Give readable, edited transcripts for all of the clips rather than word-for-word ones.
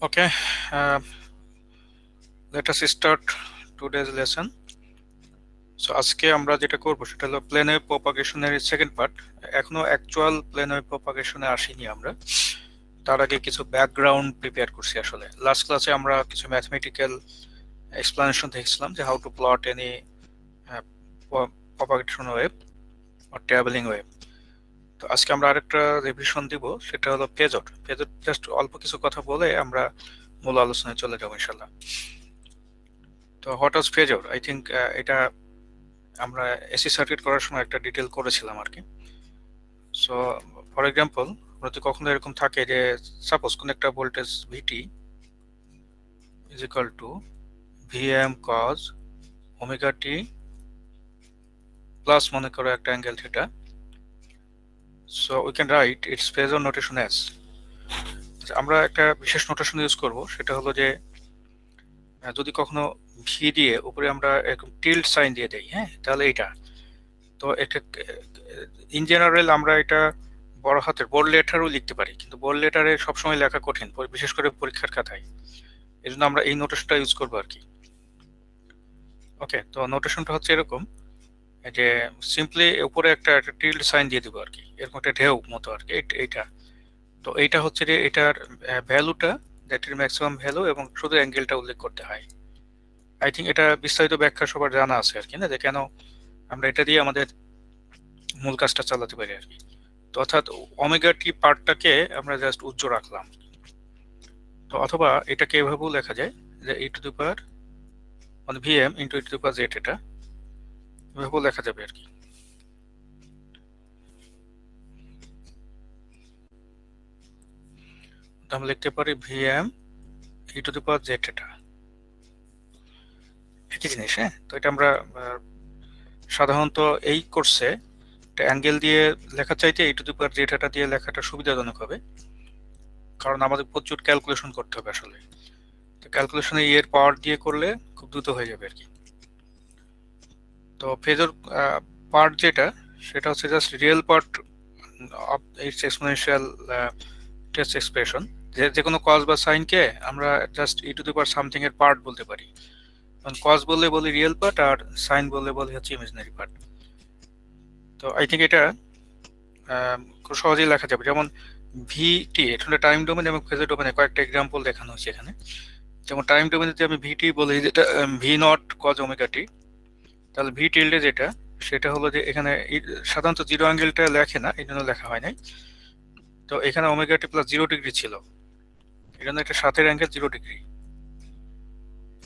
Okay, uh, let us start today's lesson. So আজকে আমরা যেটা করব সেটা হলো প্লেন ওয়েভ প্রপাগেশনের সেকেন্ড পার্ট। এখনো অ্যাকচুয়াল প্লেন ওয়েভ প্রপাগেশনে আসিনি আমরা। তার আগে কিছু ব্যাকগ্রাউন্ড প্রিপেয়ার করছি। আসলে লাস্ট ক্লাসে আমরা কিছু ম্যাথমেটিক্যাল এক্সপ্লানেশন দেখছিলাম যে how to plot any propagation wave or travelling wave. তো আজকে আমরা আরেকটা রিভিশন দিব, সেটা হলো ফেজর। জাস্ট অল্প কিছু কথা বলে আমরা মূল আলোচনায় চলে যাবো ইনশাল্লাহ। তো what was phasor, I think এটা আমরা এসি সার্কিট করার সময় একটা ডিটেল করেছিলাম আর কি। সো ফর এক্সাম্পল, যদি কখনো এরকম থাকে যে সাপোজ কোন একটা voltage VT is equal to VM cos omega T plus মনে করো একটা angle theta, so we can write its phasor notation as. আমরা একটা বিশেষ নোটেশন ইউজ করব, সেটা হলো যে যদি কখনো ভি দিয়ে উপরে আমরা এরকম টিল্ট সাইন দিয়ে দেই, হ্যাঁ, তাহলে এটা তো এটা ইন জেনারেল আমরা এটা বড় হাতের বোল্ড লেটারও লিখতে পারি, কিন্তু বোল্ড লেটারে সবসময় লেখা কঠিন, বিশেষ করে পরীক্ষার খাতায়। এই জন্য আমরা এই নোটেশনটা ইউজ করবো আর কি। ওকে, তো নোটেশনটা হচ্ছে এরকম যে সিম্পলি উপরে একটা টিল্ড সাইন দিয়ে দিব আর কি, এরকম একটা ঢেউ মতো আর কি এইটা। তো এইটা হচ্ছে যে এটার ভ্যালুটা, দ্যাট এর ম্যাক্সিমাম ভ্যালু, এবং শুধু অ্যাঙ্গেলটা উল্লেখ করতে হয়। আই থিঙ্ক এটা বিস্তারিত ব্যাখ্যা সবার জানা আছে আর কি, না, যে কেন আমরা এটা দিয়ে আমাদের মূল কাজটা চালাতে পারি আর কি। তো অর্থাৎ ওমেগা টি পার্টটাকে আমরা জাস্ট উজ্জ্ব রাখলাম। তো অথবা এটাকে এভাবেও লেখা যায় যে ই টু দি পাওয়ার মানে VM into e to the power Z, এটা এভাবেও লেখা যাবে আর কি। আমরা লিখতে পারি VM E to the power Z, এটা একই জিনিস। হ্যাঁ, তো এটা আমরা সাধারণত এই কোর্সে অ্যাঙ্গেল দিয়ে লেখা চাইতে ই টু দি পাওয়ার জেড এটা দিয়ে লেখাটা সুবিধাজনক হবে, কারণ আমাদের প্রচুর ক্যালকুলেশন করতে হবে আসলে। তো ক্যালকুলেশনে এর পাওয়ার দিয়ে করলে খুব দ্রুত হয়ে যাবে আর কি। তো ফেজর পার্ট যেটা, সেটা হচ্ছে just real part of its exponential test expression. যে কোনো কজ বা সাইনকে আমরা just E to the power something এর পার্ট বলতে পারি। কারণ কজ বললে বলি রিয়েল পার্ট, আর সাইন বললে বলি হচ্ছে ইমাজিনারি পার্ট। তো আই থিঙ্ক এটা খুব সহজেই লেখা যাবে। যেমন ভিটি, এটা হলো টাইম ডোমেন এবং ফেজর ডোমেনে কয়েকটা এক্সাম্পল দেখানো হচ্ছে এখানে। যেমন টাইম ডোমেনে যদি আমি ভিটি বলি, যেটা ভি নট কজ ওমেগা টি, তাহলে ভি টিল্ডে যেটা, সেটা হলো যে এখানে সাধারণত জিরো অ্যাঙ্গেলটা লেখে না, এই জন্য লেখা হয় নাই। তো এখানে ওমেগা টি প্লাস 0 ডিগ্রি ছিল, এই জন্য এটা সাথের অ্যাঙ্গেল 0 ডিগ্রি।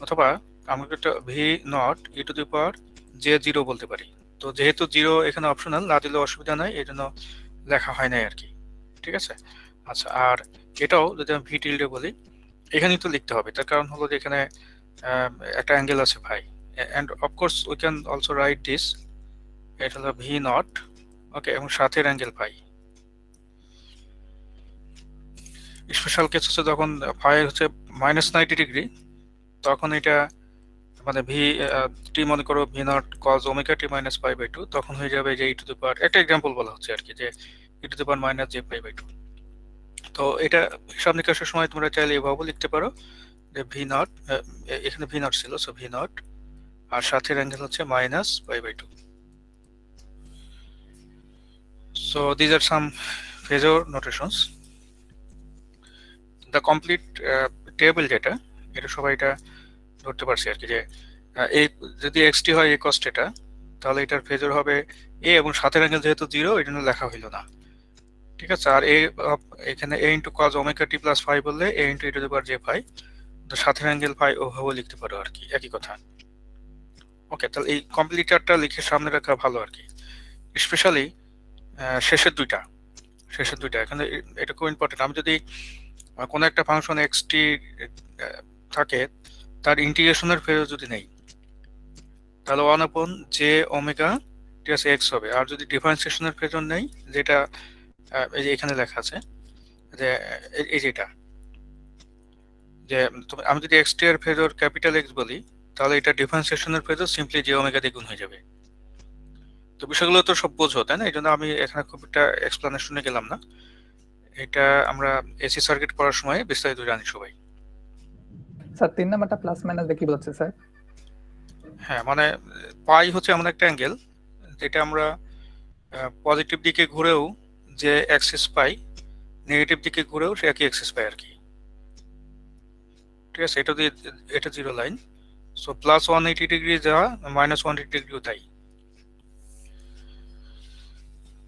অথবা আমি একটা V naught E to the power J 0 বলতে পারি। তো যেহেতু 0 এখানে অপশনাল, না দিলে অসুবিধা নাই, এই জন্য লেখা হয় নাই আর কি। ঠিক আছে। আচ্ছা, আর এটাও যদি আমি ভি টিল্ডে বলি, এখানেই তো লিখতে হবে। তার কারণ হলো যে এখানে একটা অ্যাঙ্গেল আছে ভাই, and of course we can also right this, এটা হলো ভি নট, ওকে, এবং সাথের অ্যাঙ্গেল ফাই। স্পেশাল কেস হচ্ছে যখন ফাই হচ্ছে -90 ডিগ্রি, তখন এটা মানে ভি টি মনে করো V naught cos omega T minus pi by two, তখন হয়ে যাবে যে ই টু দি পাওয়ার, একটা এক্সাম্পল বলা হচ্ছে আর কি, যে e to the power minus j pi by two. তো এটা হিসাব নিকাশের সময় তোমরা চাইলে এভাবেও লিখতে পারো যে ভি নট, এখানে ভি নট ছিল, সো ভি নট, আর সাথের অ্যাঙ্গেল হচ্ছে minus pi by two. So these are some phasor notations. The complete table যেটা, এটা সবাই এটা ধরতে পারছি আর কি, যে এই যদি এক্সটি হয় এ কস্ট এটা, তাহলে এটার ফেজর হবে এ, এবং সাথের অ্যাঙ্গেল যেহেতু 0 এই জন্য লেখা হইল না। ঠিক আছে। আর এ এখানে A into cos omega T plus phi বললে A into e to the power j phi, তো সাথের অ্যাঙ্গেল ফাই ওভাবে লিখতে পারো আর কি, একই কথা। ওকে, তাহলে এই কমপ্লিটারটা লিখে সামনে রাখা ভালো আর কি, স্পেশালি শেষের দুইটা এখানে, এটা খুব ইম্পর্টেন্ট। আমি যদি কোনো একটা ফাংশন এক্সটি থাকে, তার ইন্টিগ্রেশনের ফেরত যদি নেই, তাহলে 1 / জে ওমেগা ঠিক আছে এক্স হবে। আর যদি ডিফারেন্সিয়েশনের ফেরত নেই, যেটা এই যে এখানে লেখা আছে, যে এই যেটা, যে আমি যদি এক্সটি এর ফেরত ক্যাপিটাল এক্স বলি, তাহলে এটা ডিফারেন্সিয়েশনের ফেরত সিম্পলি জে ওমেগা দিয়ে গুণ হয়ে যাবে। তো বিষয়গুলো তো সব বোঝো, তাই না? এই জন্য আমি এখানে খুব একটা এক্সপ্লেনেশনে গেলাম না। এটা আমরা এসি সার্কিট পড়ার সময় বিস্তারিত জানি সবাই। স্যার 3 নাম্বারটা প্লাস মাইনাস দিয়ে কি বোঝাচ্ছে স্যার? হ্যাঁ, মানে পাই হচ্ছে এমন একটা অ্যাঙ্গেল যেটা আমরা পজিটিভ দিকে ঘুরেও যে অ্যাক্সিস পাই, নেগেটিভ দিকে ঘুরেও সে একই অ্যাক্সিস পাই আর কি। ঠিক আছে, এটা দিয়ে এটা zero line. So plus 180 degree যা, মাইনাস 180 ডিগ্রিও তাই।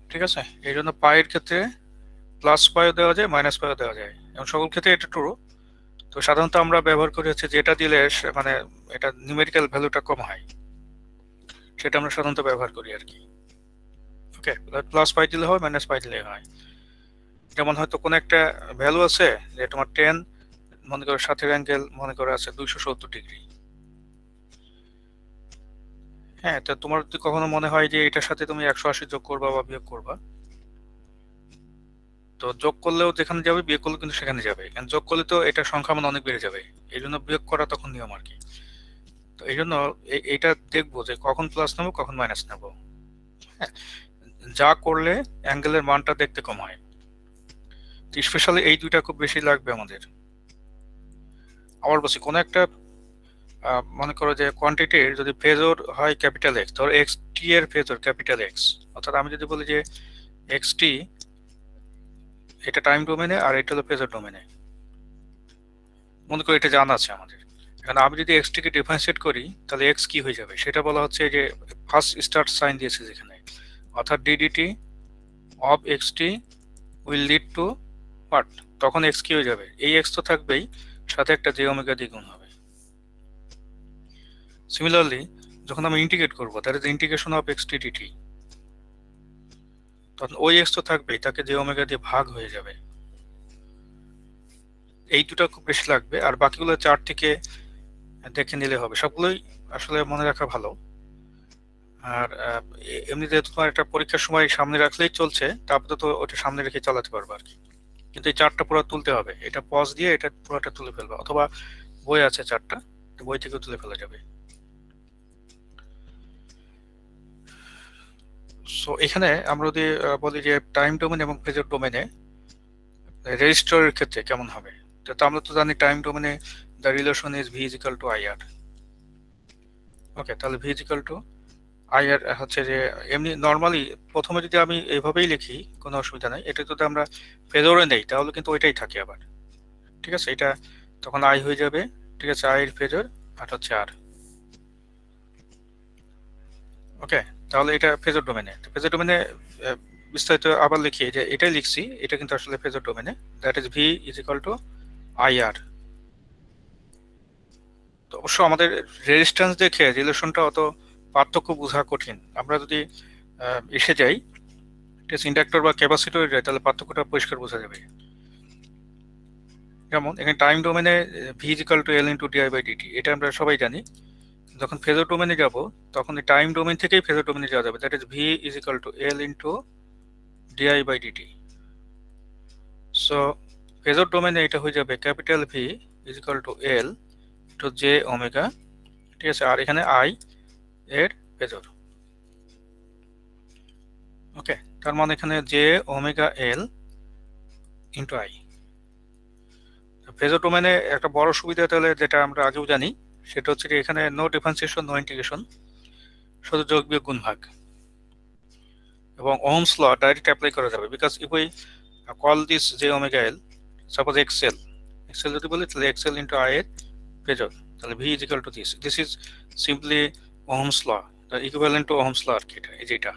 ঠিক আছে, এই জন্য পায়ের ক্ষেত্রে প্লাস পাইও দেওয়া যায়, মাইনাস পাইও দেওয়া যায়, এবং সকল ক্ষেত্রে এটা ট্রু। তো সাধারণত আমরা ব্যবহার করি হচ্ছে যেটা দিলে মানে এটা নিউমেরিক্যাল ভ্যালুটা কম হয়, সেটা আমরা সাধারণত ব্যবহার করি আর কি। ওকে, প্লাস পাই দিলে হয়, মাইনাস পাই দিলে হয়। যেমন হয়তো কোনো একটা ভ্যালু আছে যে তোমার 10, মনে করো সাথের অ্যাঙ্গেল মনে করো আছে 270 ডিগ্রি। হ্যাঁ, তো তোমার যদি কখনো মনে হয় যে এটার সাথে তুমি 180 যোগ করবা বা বিয়োগ করবা, তো যোগ করলেও যেখানে যাবে, বিয়োগ করলেও কিন্তু সেখানে যাবে, কারণ যোগ করলে তো এটা সংখ্যা মান অনেক বেড়ে যাবে, এই জন্য বিয়োগ করা তখন নিয়ম আর কি। তো এই জন্য এইটা দেখবো যে কখন প্লাস নেবো কখন মাইনাস নেবো। হ্যাঁ, যা করলে অ্যাঙ্গেলের মানটা দেখতে কম হয়, স্পেশালি এই দুইটা খুব বেশি লাগবে আমাদের। আবার বলছি, কোনো একটা মনে করো যে কোয়ান্টিটির যদি ফেজর হয় ক্যাপিটাল এক্স, ধরো এক্স টি এর ফেজর ক্যাপিটাল এক্স, অর্থাৎ আমি যদি বলি যে এক্স টি এটা টাইম ডোমেনে আর এটা হলো ফেজর ডোমেনে, মনে করি এটা জানা আছে আমাদের। এখন আমি যদি এক্স টিকে ডিফারেন্সিয়েট করি তাহলে এক্স কি হয়ে যাবে, সেটা বলা হচ্ছে যে ফার্স্ট স্টার্ট সাইন দিয়েছে যেখানে, অর্থাৎ DDT of X T will lead to what, তখন এক্স কি হয়ে যাবে, এই এক্স তো থাকবেই, সাথে একটা জে ওমেগা দিয়ে গুণ হবে। সিমিলারলি যখন আমি ইন্টিগ্রেট করবো, that is integration of X T DT, তখন ওই এক্স তো থাকবেই, তাকে জে ওমেগা দিয়ে ভাগ হয়ে যাবে। এই দুটো খুব বেশি লাগবে, আর বাকিগুলো চার্ট থেকে দেখে নিলে হবে, সবগুলোই আসলে মনে রাখা ভালো। আর এমনিতে তোমার একটা পরীক্ষার সময় সামনে রাখলেই চলছে, তারপরে তো ওটা সামনে রেখে চালাতে পারবে আর কি। কিন্তু এই চার্টটা পুরো তুলতে হবে, এটা পজ দিয়ে এটা পুরোটা তুলে ফেলবে, অথবা বই আছে চার্টটা, বই থেকে তুলে ফেলা যাবে। সো এখানে আমরা যদি বলি যে টাইম ডোমেন এবং ফেজর ডোমেনে রেজিস্টারের ক্ষেত্রে কেমন হবে, তো আমরা তো জানি টাইম ডোমেনে the relation is V is equal to I R. Okay, তাহলে V is equal to I R হচ্ছে যে এমনি নর্মালি প্রথমে যদি আমি এইভাবেই লিখি কোনো অসুবিধা নেই, এটা যদি আমরা ফেজরে নেই তাহলে কিন্তু ওইটাই থাকে আবার। ঠিক আছে, এটা তখন আই হয়ে যাবে। ঠিক আছে, আই এর ফেজর আর হচ্ছে আর। ওকে, তাহলে এটা ফেজর ডোমেনে, ফেজর ডোমেনে বিস্তারিত আবার লিখি যে এটাই লিখছি, এটা কিন্তু আসলে ফেজর ডোমেনে, that is V is equal to I R. তো অবশ্য আমাদের রেজিস্ট্যান্স দেখে রিলেশনটা অত পার্থক্য বোঝা কঠিন, আমরা যদি এসে যাই ঠিক আছে ইন্ডাক্টর বা ক্যাপাসিটরে যাই তাহলে পার্থক্যটা পরিষ্কার বোঝা যাবে। যেমন এখানে টাইম ডোমেনে V is equal to L into DI by DT, এটা আমরা সবাই জানি। যখন ফেজর ডোমেনে যাব তখন এই টাইম ডোমেন থেকেই ফেজর ডোমেনে যাওয়া যাবে, that is V is equal to L into DI by DT. So phasor ডোমেনে এটা হয়ে যাবে capital V is equal to L to J omega. ঠিক আছে, আর এখানে আই এর ফেজর। ওকে, তার মানে এখানে J omega L into I. Phasor ডোমেনে একটা বড় সুবিধা তাহলে যেটা আমরা আগেও জানি, সেটা হচ্ছে কি এখানে নো ডিফারেন্সিয়েশন নো ইন্টিগ্রেশন, শুধু যোগ বিয়োগ গুণ ভাগ, এবং ওহমস ল ডাইরেক্ট অ্যাপ্লাই করা যাবে, because if we call this J omega L, suppose XL, XL যদি বলি তাহলে এক্সেল ইন্টু আই এর ফেজর, তাহলে V is equal to this, this is simply Ohm's law, the equivalent to Ohm's law আর কি, এটা এই যেটা।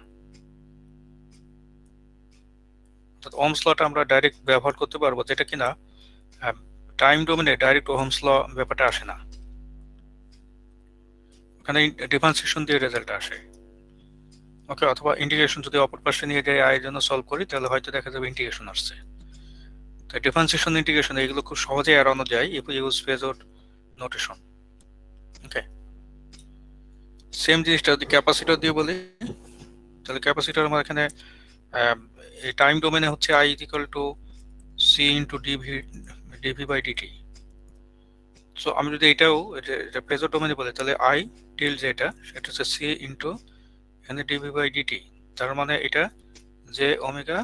অর্থাৎ ওহমস লটা আমরা ডাইরেক্ট ব্যবহার করতে পারবো, যেটা কিনা টাইম ডোমেনে ডাইরেক্ট ওহমস ল ব্যাপারটা আসে না, ওখানে ডিফারেন্সিয়েশন দিয়ে রেজাল্ট আসে। ওকে, অথবা ইন্টিগ্রেশন যদি অপর পাশে নিয়ে যাই আয়ের জন্য সলভ করি তাহলে হয়তো দেখা যাবে ইন্টিগ্রেশন আসছে। তো ডিফারেন্সিয়েশন ইন্টিগ্রেশন এগুলো খুব সহজে এড়ানো যায় if you use phasor notation. Okay, same জিনিসটা যদি ক্যাপাসিটর দিয়ে বলি তাহলে ক্যাপাসিটর আমার এখানে এই টাইম ডোমেনে হচ্ছে I equal to C into DV by DT. So আমি যদি এটাও এটা ফেজর ডোমেনে বলি তাহলে আই টিল যেটা সেটা হচ্ছে সি ইন্টু এখানে ডিভি বাই ডিটি, তার মানে এটা J omega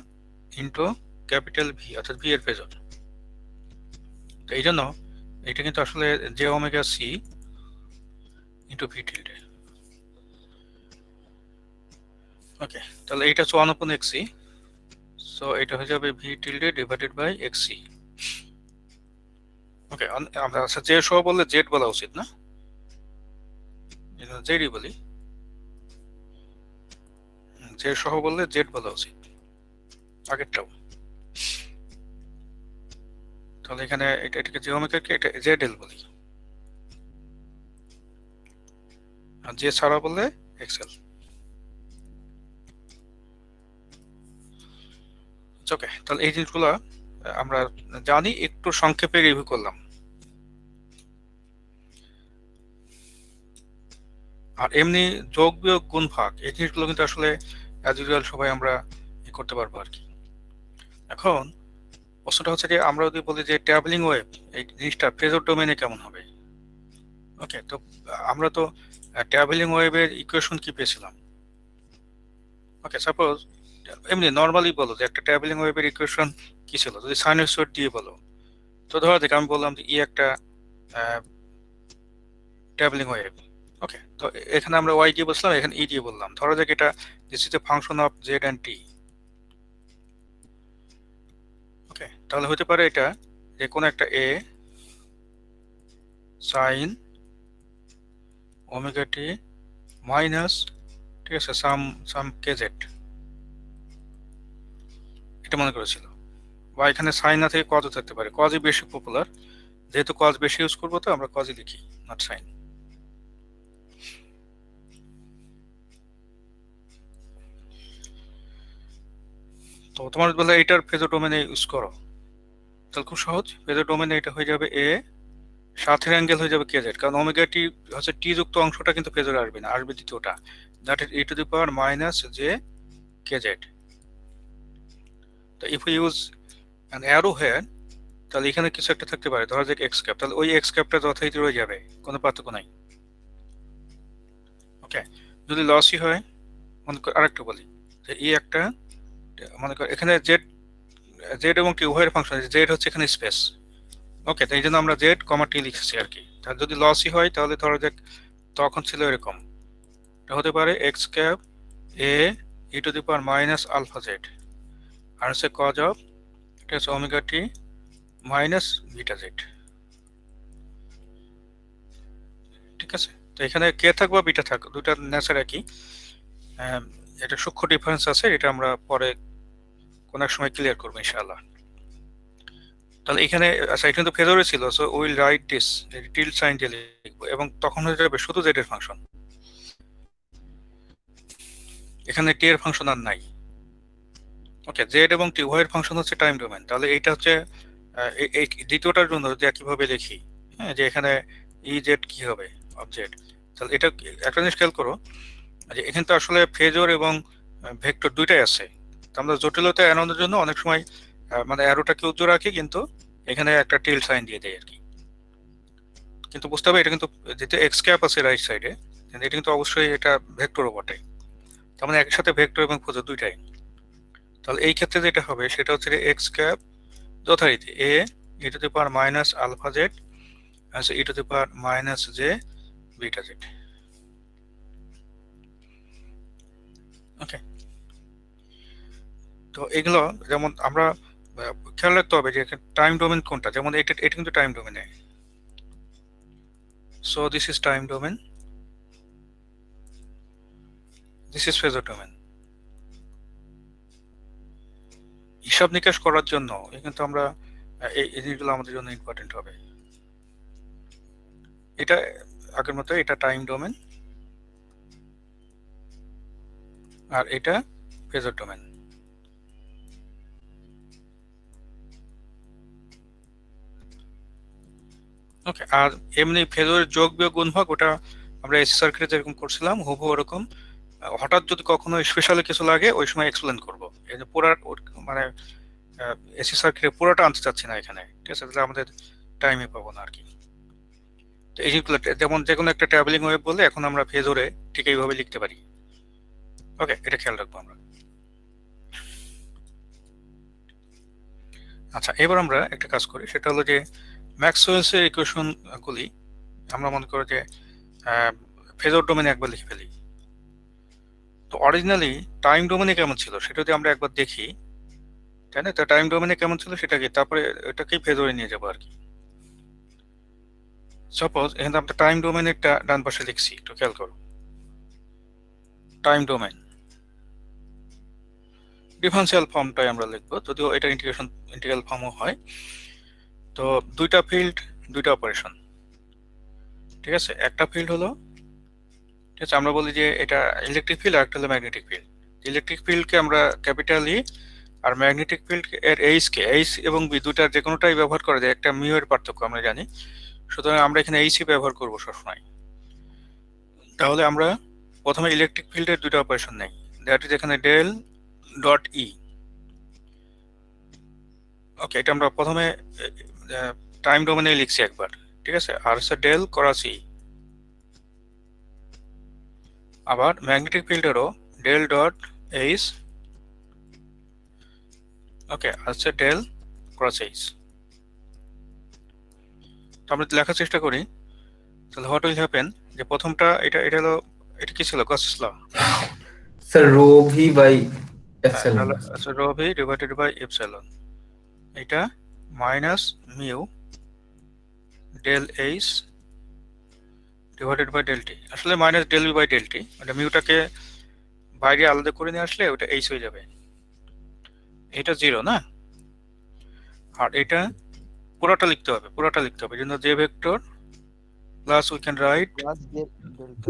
into capital V, অর্থাৎ ভি এর ফেজর। তো এই জন্য এটা কিন্তু আসলে J omega C into V tilde. Okay, তাহলে এটা হচ্ছে 1/xc, সো এটা হয়ে যাবে V tilde divided by XC. Okay, আমরা আচ্ছা জে সহ বললে জেড বলা উচিত না, জেডই বলি। জে সহ বললে জেড বলা উচিত আগেরটাও। তাহলে এখানে এটাকে জে ওমেগাকে এটা জেড এল বলি, আর জে ছাড়া বললে এক্সেল। ওকে, তাহলে এই জিনিসগুলো আমরা জানি, একটু সংক্ষেপে রিভিউ করলাম। আর এমনি যোগ বিয়োগ গুণ ভাগ এই জিনিসগুলো কিন্তু আসলে অ্যাজ ইউজুয়াল সবাই আমরা করতে পারবো আর কি। এখন প্রশ্নটা হচ্ছে যে আমরা যদি বলি যে ট্রাভেলিং ওয়েভ এই জিনিসটা ফেজর ডোমেনে কেমন হবে। ওকে, তো আমরা তো ট্রাভেলিং ওয়েভের ইকুয়েশন কি পেয়েছিলাম। ওকে, সাপোজ এমনি নর্মালি বলো যে একটা ট্রাভেলিং ওয়েভের ইকুয়েশন কি ছিল, যদি সাইনুসয়েড দিয়ে বলো। তো ধরো দেখ আমি বললাম যে ই একটা ট্রাভেলিং ওয়েভ। ওকে, তো এখানে আমরা ওয়াই দিয়ে বসলাম, এখানে ই দিয়ে বললাম। ধরো যাক এটা this is a function of Z and T. Okay, তাহলে হতে পারে এটা যে কোনো একটা A sine omega T minus, ঠিক আছে, সাম কে জেড, এটা মনে করেছিল। বা এখানে সাইন না থেকে কজও থাকতে পারে, কজই বেশি পপুলার, যেহেতু কজ বেশি ইউজ করবো তো আমরা কজই লিখি, নট সাইন। তো তোমার বলে এটার ফেজর ডোমেনে ইউজ করো, তাহলে খুব সহজ। ফেজর ডোমেনে এটা হয়ে যাবে এ, সাথের অ্যাঙ্গেল হয়ে যাবে কে জেড, কারণ ওমেগা টি হচ্ছে টি যুক্ত অংশটা কিন্তু ফেজরে আসবে না, আসবে দ্বিতীয়টা, that is e to the power minus J K Z. তো if you use an arrow here, তাহলে এখানে কিছু একটা থাকতে পারে, ধরা যাক এক্স ক্যাপ, তাহলে ওই এক্স ক্যাপটা যথারীতি রয়ে যাবে, কোনো পার্থক্য নাই। ওকে, যদি লসই হয়, মনে কর আরেকটা বলি যে ই একটা, মনে কর এখানে জেড জেড এবং টি উভয়ের ফাংশন, জেড হচ্ছে এখানে স্পেস। ওকে, তো এই জন্য আমরা জেড কমা টি লিখেছি আর কি। তাহলে যদি লসই হয় তাহলে ধরো যাক তখন ছিল এরকম, এটা হতে পারে X cap A e to the power minus alpha Z, আর হচ্ছে কজ অফ, এটা হচ্ছে omega T minus beta Z. ঠিক আছে, তো এখানে কে থাক বা বিটা থাক দুইটা নেচার একই। এটা সূক্ষ্ম ডিফারেন্স আছে, এটা আমরা পরে কোনো এক সময় ক্লিয়ার করবো ইনশাআল্লাহ। তাহলে এখানে আচ্ছা এটা কিন্তু ফেজরে ছিল, so we'll write this tilde sign দিয়ে লিখবো, এবং তখন হয়ে যাবে শুধু জেড এর ফাংশন, এখানে টি এর ফাংশন আর নাই। ওকে, জেড এবং টি উভয়ের ফাংশন হচ্ছে টাইম ডোমেন। তাহলে এইটা হচ্ছে এই দ্বিতীয়টার জন্য যদি একইভাবে লিখি, হ্যাঁ, যে এখানে ই জেড কি হবে অফ জেড, তাহলে এটা একটা জিনিস খেয়াল করো যে এখানে তো আসলে ফেজর এবং ভেক্টর দুইটাই আছে। তো আমরা জটিলতা এড়ানোর জন্য অনেক সময় মানে অ্যারোটাকে উজ্জ্বল রাখি, কিন্তু এখানে একটা টিল্ড সাইন দিয়ে দেয় আর কি। কিন্তু বুঝতে হবে এটা কিন্তু যেহেতু এক্স ক্যাপ আছে রাইট সাইডে, এটা কিন্তু অবশ্যই এটা ভেক্টরও বটে, তার মানে একসাথে ভেক্টর এবং ফেজর দুইটাই। তাহলে এই ক্ষেত্রে যেটা হবে সেটা হচ্ছে এক্স ক্যাপ যথারীতি A e to the power minus alpha Z আছে e to the power minus J beta Z. Okay, তো এগুলো যেমন আমরা খেয়াল রাখতে হবে যে টাইম ডোমেন কোনটা, যেমন এটা এটা কিন্তু টাইম ডোমেনে, so this is time domain, this is phasor domain. হিসাব নিকাশ করার জন্য কিন্তু আমরা এই জিনিসগুলো আমাদের জন্য ইম্পর্টেন্ট হবে। এটা আগের মতো এটা টাইম ডোমেন, আর এটা ফেজর ডোমেন। ওকে, আর এমনি ফেজরের যোগ বিয়োগ গুণভাগ ওটা আমরা এসি সার্কিটে যেরকম করছিলাম হুবহু ওরকম। হঠাৎ যদি কখনো স্পেশালি কিছু লাগে ওই সময় এক্সপ্লেন করবো, এই যে পুরা মানে এসি সার্কিটে পুরোটা আনতে চাচ্ছি না এখানে, ঠিক আছে, তাহলে আমাদের টাইমে পাবো না আর কি। তো এই জিনিসগুলো যেমন যে কোনো একটা ট্রাভেলিং ওয়েভ বললে এখন আমরা ফেজরে ঠিক এইভাবে লিখতে পারি। ওকে, এটা খেয়াল রাখবো আমরা। আচ্ছা, এবার আমরা একটা কাজ করি, সেটা হলো যে ম্যাক্সওয়েলস এর ইকুয়েশন গুলি আমরা মনে করি যে ফেজর ডোমেনে একবার লিখে ফেলি। তো অরিজিনালি টাইম ডোমেনে কেমন ছিল সেটা যদি আমরা একবার দেখি, তাই না? তো টাইম ডোমেনে কেমন ছিল সেটাকে তারপরে এটাকেই ফেজরে নিয়ে যাবো আর কি। সাপোজ এখানে আমরা টাইম ডোমেনেরটা ডান পাশে লিখছি, একটু খেয়াল করো। টাইম ডোমেন ডিফারেন্সিয়াল ফর্মটাই আমরা লিখবো, যদিও এটা ইন্টিগ্রাল ফর্মও হয়। তো দুইটা ফিল্ড, দুইটা অপারেশন, ঠিক আছে? একটা ফিল্ড হলো, ঠিক আছে, আমরা বলি যে এটা ইলেকট্রিক ফিল্ড আর একটা হলো ম্যাগনেটিক ফিল্ড। ইলেকট্রিক ফিল্ডকে আমরা ক্যাপিটাল ই আর ম্যাগনেটিক ফিল্ড এর এইচ এবং বি দুটার যে কোনোটাই ব্যবহার করা যায়, একটা মিউ এর পার্থক্য আমরা জানি, সুতরাং আমরা এখানে এইচই ব্যবহার করবো সবসময়। তাহলে আমরা প্রথমে ইলেকট্রিক ফিল্ডের দুটো অপারেশন নেই, দ্যাট ইজ এখানে ডেল ডট ই। ওকে, এটা আমরা প্রথমে টাইম ডোমেনে লিখছি একবার, ঠিক আছে, আর হচ্ছে ডেল ক্রস ই। আবার ম্যাগনেটিক ফিল্ডেরও ডেল ডট এইচ, ওকে, আর হচ্ছে ডেল ক্রস এইচ। তো আমরা লেখার চেষ্টা করি, তাহলে হোয়াট উইল হ্যাপেন, যে প্রথমটা এটা এটা হলো, এটা কি ছিল, Gauss's law. Sir rho V by হ্যাঁ, এপসাইলন। তাহলে আচ্ছা rho V divided by epsilon, এটা minus mu del H divided by del T. আসলে minus del B by del T, মানে মিউটাকে বাইরে আলাদা করে নিয়ে আসলে ওটা এইচ হয়ে যাবে। এটা জিরো না, আর এটা পুরোটা লিখতে হবে, এই জন্য J vector plus we can write plus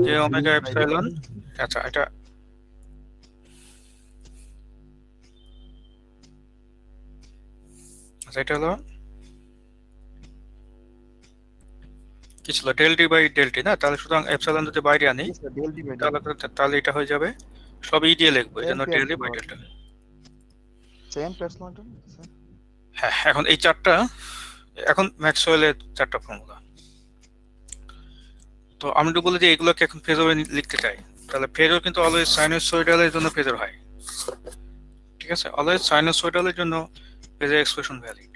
J omega epsilon. আচ্ছা, এটা আচ্ছা এটা হলো কি ছিল, del D by del T না? তাহলে সুতরাং এপসাইলন যদি বাইরে আনি yes, sir, del D by del তাহলে এটা হয়ে যাবে, সব ই দিয়ে লিখবো, এই জন্য Same del D to by epsilon. Delta. Same to epsilon, sir. হ্যাঁ, এখন এই চারটা, এখন ম্যাক্সওয়েলের চারটা ফর্মুলা। তো আমি তো বলি যে এগুলোকে এখন ফেজরে লিখতে চাই, তাহলে ফেজর কিন্তু অলওয়েজ সাইনোসয়েডালের জন্য ফেজর হয়, ঠিক আছে? অলওয়েজ সাইনোসয়েডালের জন্য ফেজর এক্সপ্রেশন ভ্যালিড।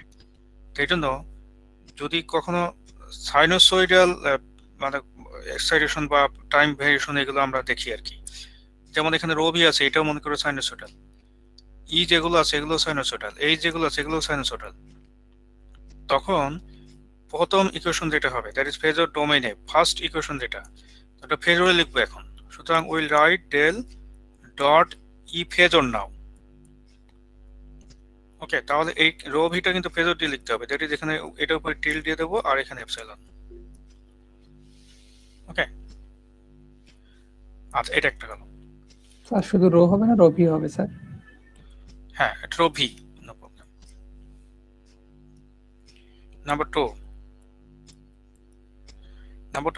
এই জন্য যদি কখনো সাইনোসয়েডাল মানে এক্সাইটেশন বা টাইম ভেরিয়েশন এগুলো আমরা দেখি আর কি, যেমন এখানে রো ভি আছে, এটাও মনে করো সাইনোসয়েডাল, ই যেগুলো আছে এগুলো সাইনোসয়েডাল, এই যেগুলো আছে এগুলো সাইনোসয়েডাল, তখন প্রথম ইকুয়েশন যেটা হবে দ্যাট ইজ ফেজর ডোমেইনে ফার্স্ট ইকুয়েশন যেটা, ওটা ফেজরে লিখবো এখন। সুতরাং will write del dot E phasor now. Okay, তাহলে এই রো ভিটা কিন্তু ফেজর দিয়ে লিখতে হবে, দ্যাট ইজ এখানে এটার উপরে টিল দিয়ে দেবো আর এখানে এপসাইলন। ওকে, আচ্ছা এটা একটা গেল। স্যার শুধু রো হবে না, রো ভি হবে স্যার? হ্যাঁ, এটা rho V, no problem. Number two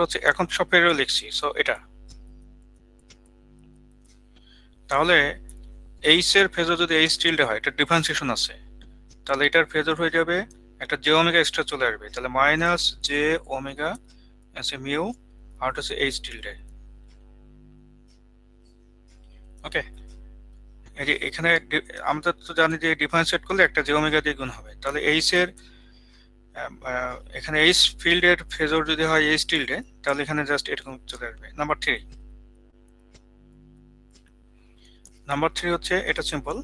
হচ্ছে এখন সব ফেজরে লিখছি, সো এটা তাহলে এইচ এর ফেজর যদি এইচ টিল্ডে হয়, এটা ডিফারেন্সিয়েশন আছে, তাহলে এটার ফেজর হয়ে যাবে একটা জে ওমেগা এক্সট্রা চলে আসবে, তাহলে মাইনাস জে ওমেগা আছে মিউ আর হচ্ছে এইচ টিল্ডে। ওকে, এই যে এখানে আমরা তো জানি যে ডিফারেন্সিয়েট করলে একটা জে ওমেগা দিয়ে গুণ হবে, তাহলে এইচ এর এখানে এইচ ফিল্ডের ফেজর যদি হয় এইচ টিল্ডে, তাহলে এখানে জাস্ট এরকম চলে আসবে। নাম্বার থ্রি হচ্ছে এটা সিম্পল,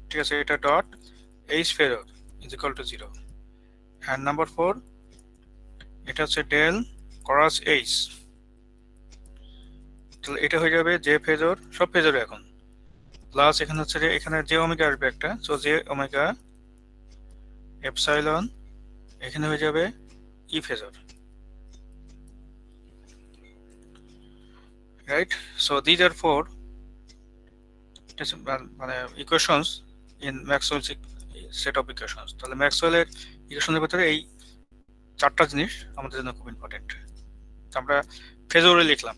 ঠিক আছে, এটা dot H phasor is equal to 0। And number four এটা হচ্ছে ডেল ক্রস এইচ, তাহলে এটা হয়ে যাবে জে ফেজর, সব ফেজরে এখন, প্লাস এখানে হচ্ছে যে এখানে জে ওমেগা আসবে একটা, সো জে ওমেগা এপসাইলন, এখানে হয়ে যাবে E phasor, right? So these are four মানে equations in Maxwell's set of equations. তাহলে ম্যাক্সওয়েলের ইকুয়েশনের ভিতরে এই চারটা জিনিস আমাদের জন্য খুব ইম্পর্টেন্ট। আমরা ফেজরে লিখলাম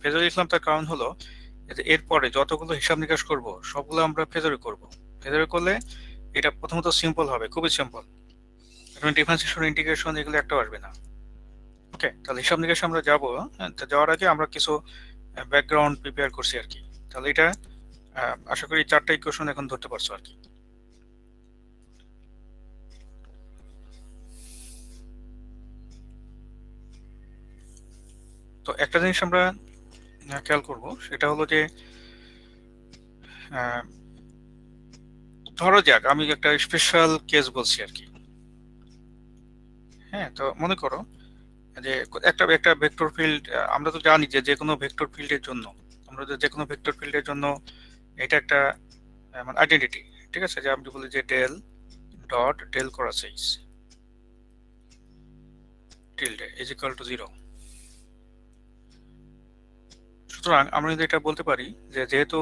তার কারণ হলো যে এরপরে যতগুলো হিসাব নিকাশ করব সবগুলো আমরা ফেজরে করব। ফেজরে করলে এটা প্রথমত সিম্পল হবে, খুবই সিম্পল, এখন ডিফারেন্সিয়েশন ইন্টিগ্রেশন এগুলো একটা আসবে না। ওকে, তাহলে হিসাব নিকাশ আমরা যাবো, যাওয়ার আগে আমরা কিছু ব্যাকগ্রাউন্ড প্রিপেয়ার করছি আর কি। তাহলে এটা আশা করি চারটা ইকুয়েশন এখন ধরতে পারছো আর কি। তো একটা জিনিস আমরা খেয়াল করব, সেটা হলো যে আহ, ধরো যাক আমি একটা স্পেশাল কেস বলছি আর কি। হ্যাঁ, তো মনে করো যে একটা একটা ভেক্টর ফিল্ড, আমরা তো জানি যে যে কোনো ভেক্টর ফিল্ডের জন্য, আমরা যে কোনো ভেক্টর ফিল্ডের জন্য এটা একটা মানে আইডেন্টিটি, ঠিক আছে, যে আমি বলি যে del dot del cross H tilde is equal to 0। সুতরাং আমরা যদি এটা বলতে পারি যে যেহেতু